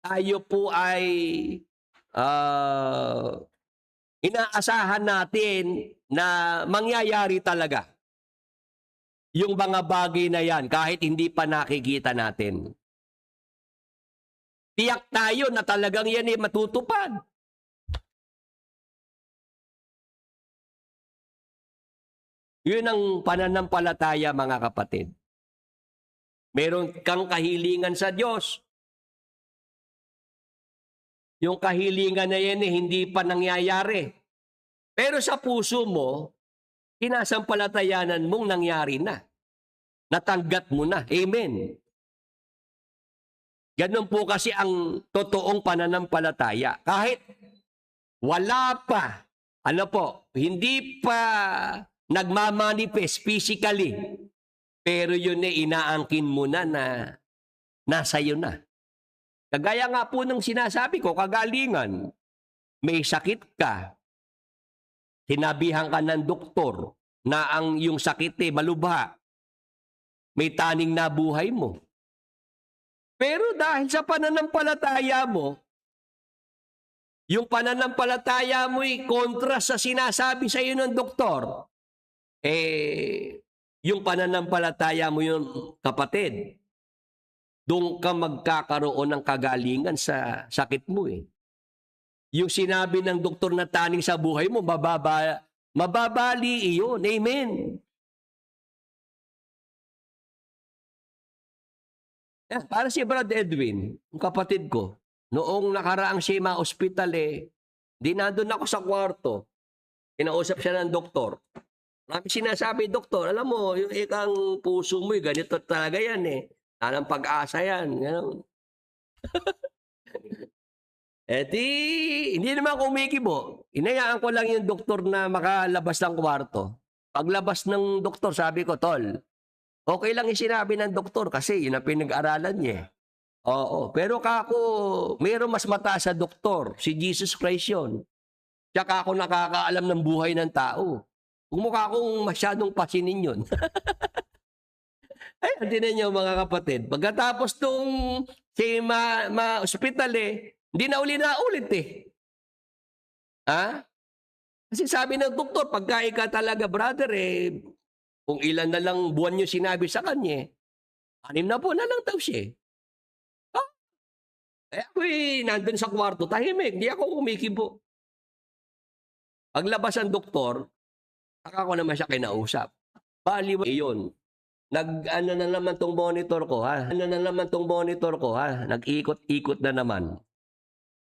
tayo po ay inaasahan natin na mangyayari talaga. Yung mga bagay na yan, kahit hindi pa nakikita natin. Tiyak tayo na talagang yan ay matutupad. Yun ang pananampalataya mga kapatid. Meron kang kahilingan sa Diyos. Yung kahilingan na yan hindi pa nangyayari. Pero sa puso mo, sinasampalatayanan mong nangyari na. Natanggap mo na. Amen. Ganun po kasi ang totoong pananampalataya. Kahit wala pa, hindi pa nagmamanifest physically, pero yun inaangkin mo na nasa iyo na. Kagaya nga po ng sinasabi ko, kagalingan, may sakit ka, sinabihan ka ng doktor na ang yung sakit malubha, may taning na buhay mo. Pero dahil sa pananampalataya mo, yung pananampalataya mo'y kontra sa sinasabi sa iyo ng doktor, yung pananampalataya mo yun, kapatid, doon ka magkakaroon ng kagalingan sa sakit mo eh. Yung sinabi ng doktor na taning sa buhay mo, mababali iyon. Amen. Para si Brad Edwin, yung kapatid ko, noong nakaraang siya ma-hospital di nandun ako sa kwarto. Kinausap siya ng doktor. Marami sinasabi, doktor, alam mo, yung ikang puso mo, ganito talaga yan Anong pag-asa yan. Ganun. Hindi naman ako umikibo. Inayaan ko lang yung doktor na makalabas ng kwarto. Paglabas ng doktor, sabi ko, tol, okay lang yung sinabi ng doktor kasi yun ang pinag-aralan niya. Oo. Pero kako, mayroon mas mataas sa doktor. Si Jesus Christ yun. Tsaka ako nakakaalam ng buhay ng tao. Kung mukha akong masyadong pasinin yun. Ay, hindi niyo mga kapatid. Pagkatapos nung si ma-hospital hindi na ulit Ha? Kasi sabi ng doktor, pagka ika talaga brother kung ilan na lang buwan niyo sinabi sa kanya 6 na po na lang daw siya. Ako nandun sa kwarto, tahimik, hindi ako kumikibo. Paglabas ang doktor, saka ko naman siya kinausap. Bali yun. Nag-ano na naman tong monitor ko, ha? Nag-ikot-ikot na naman.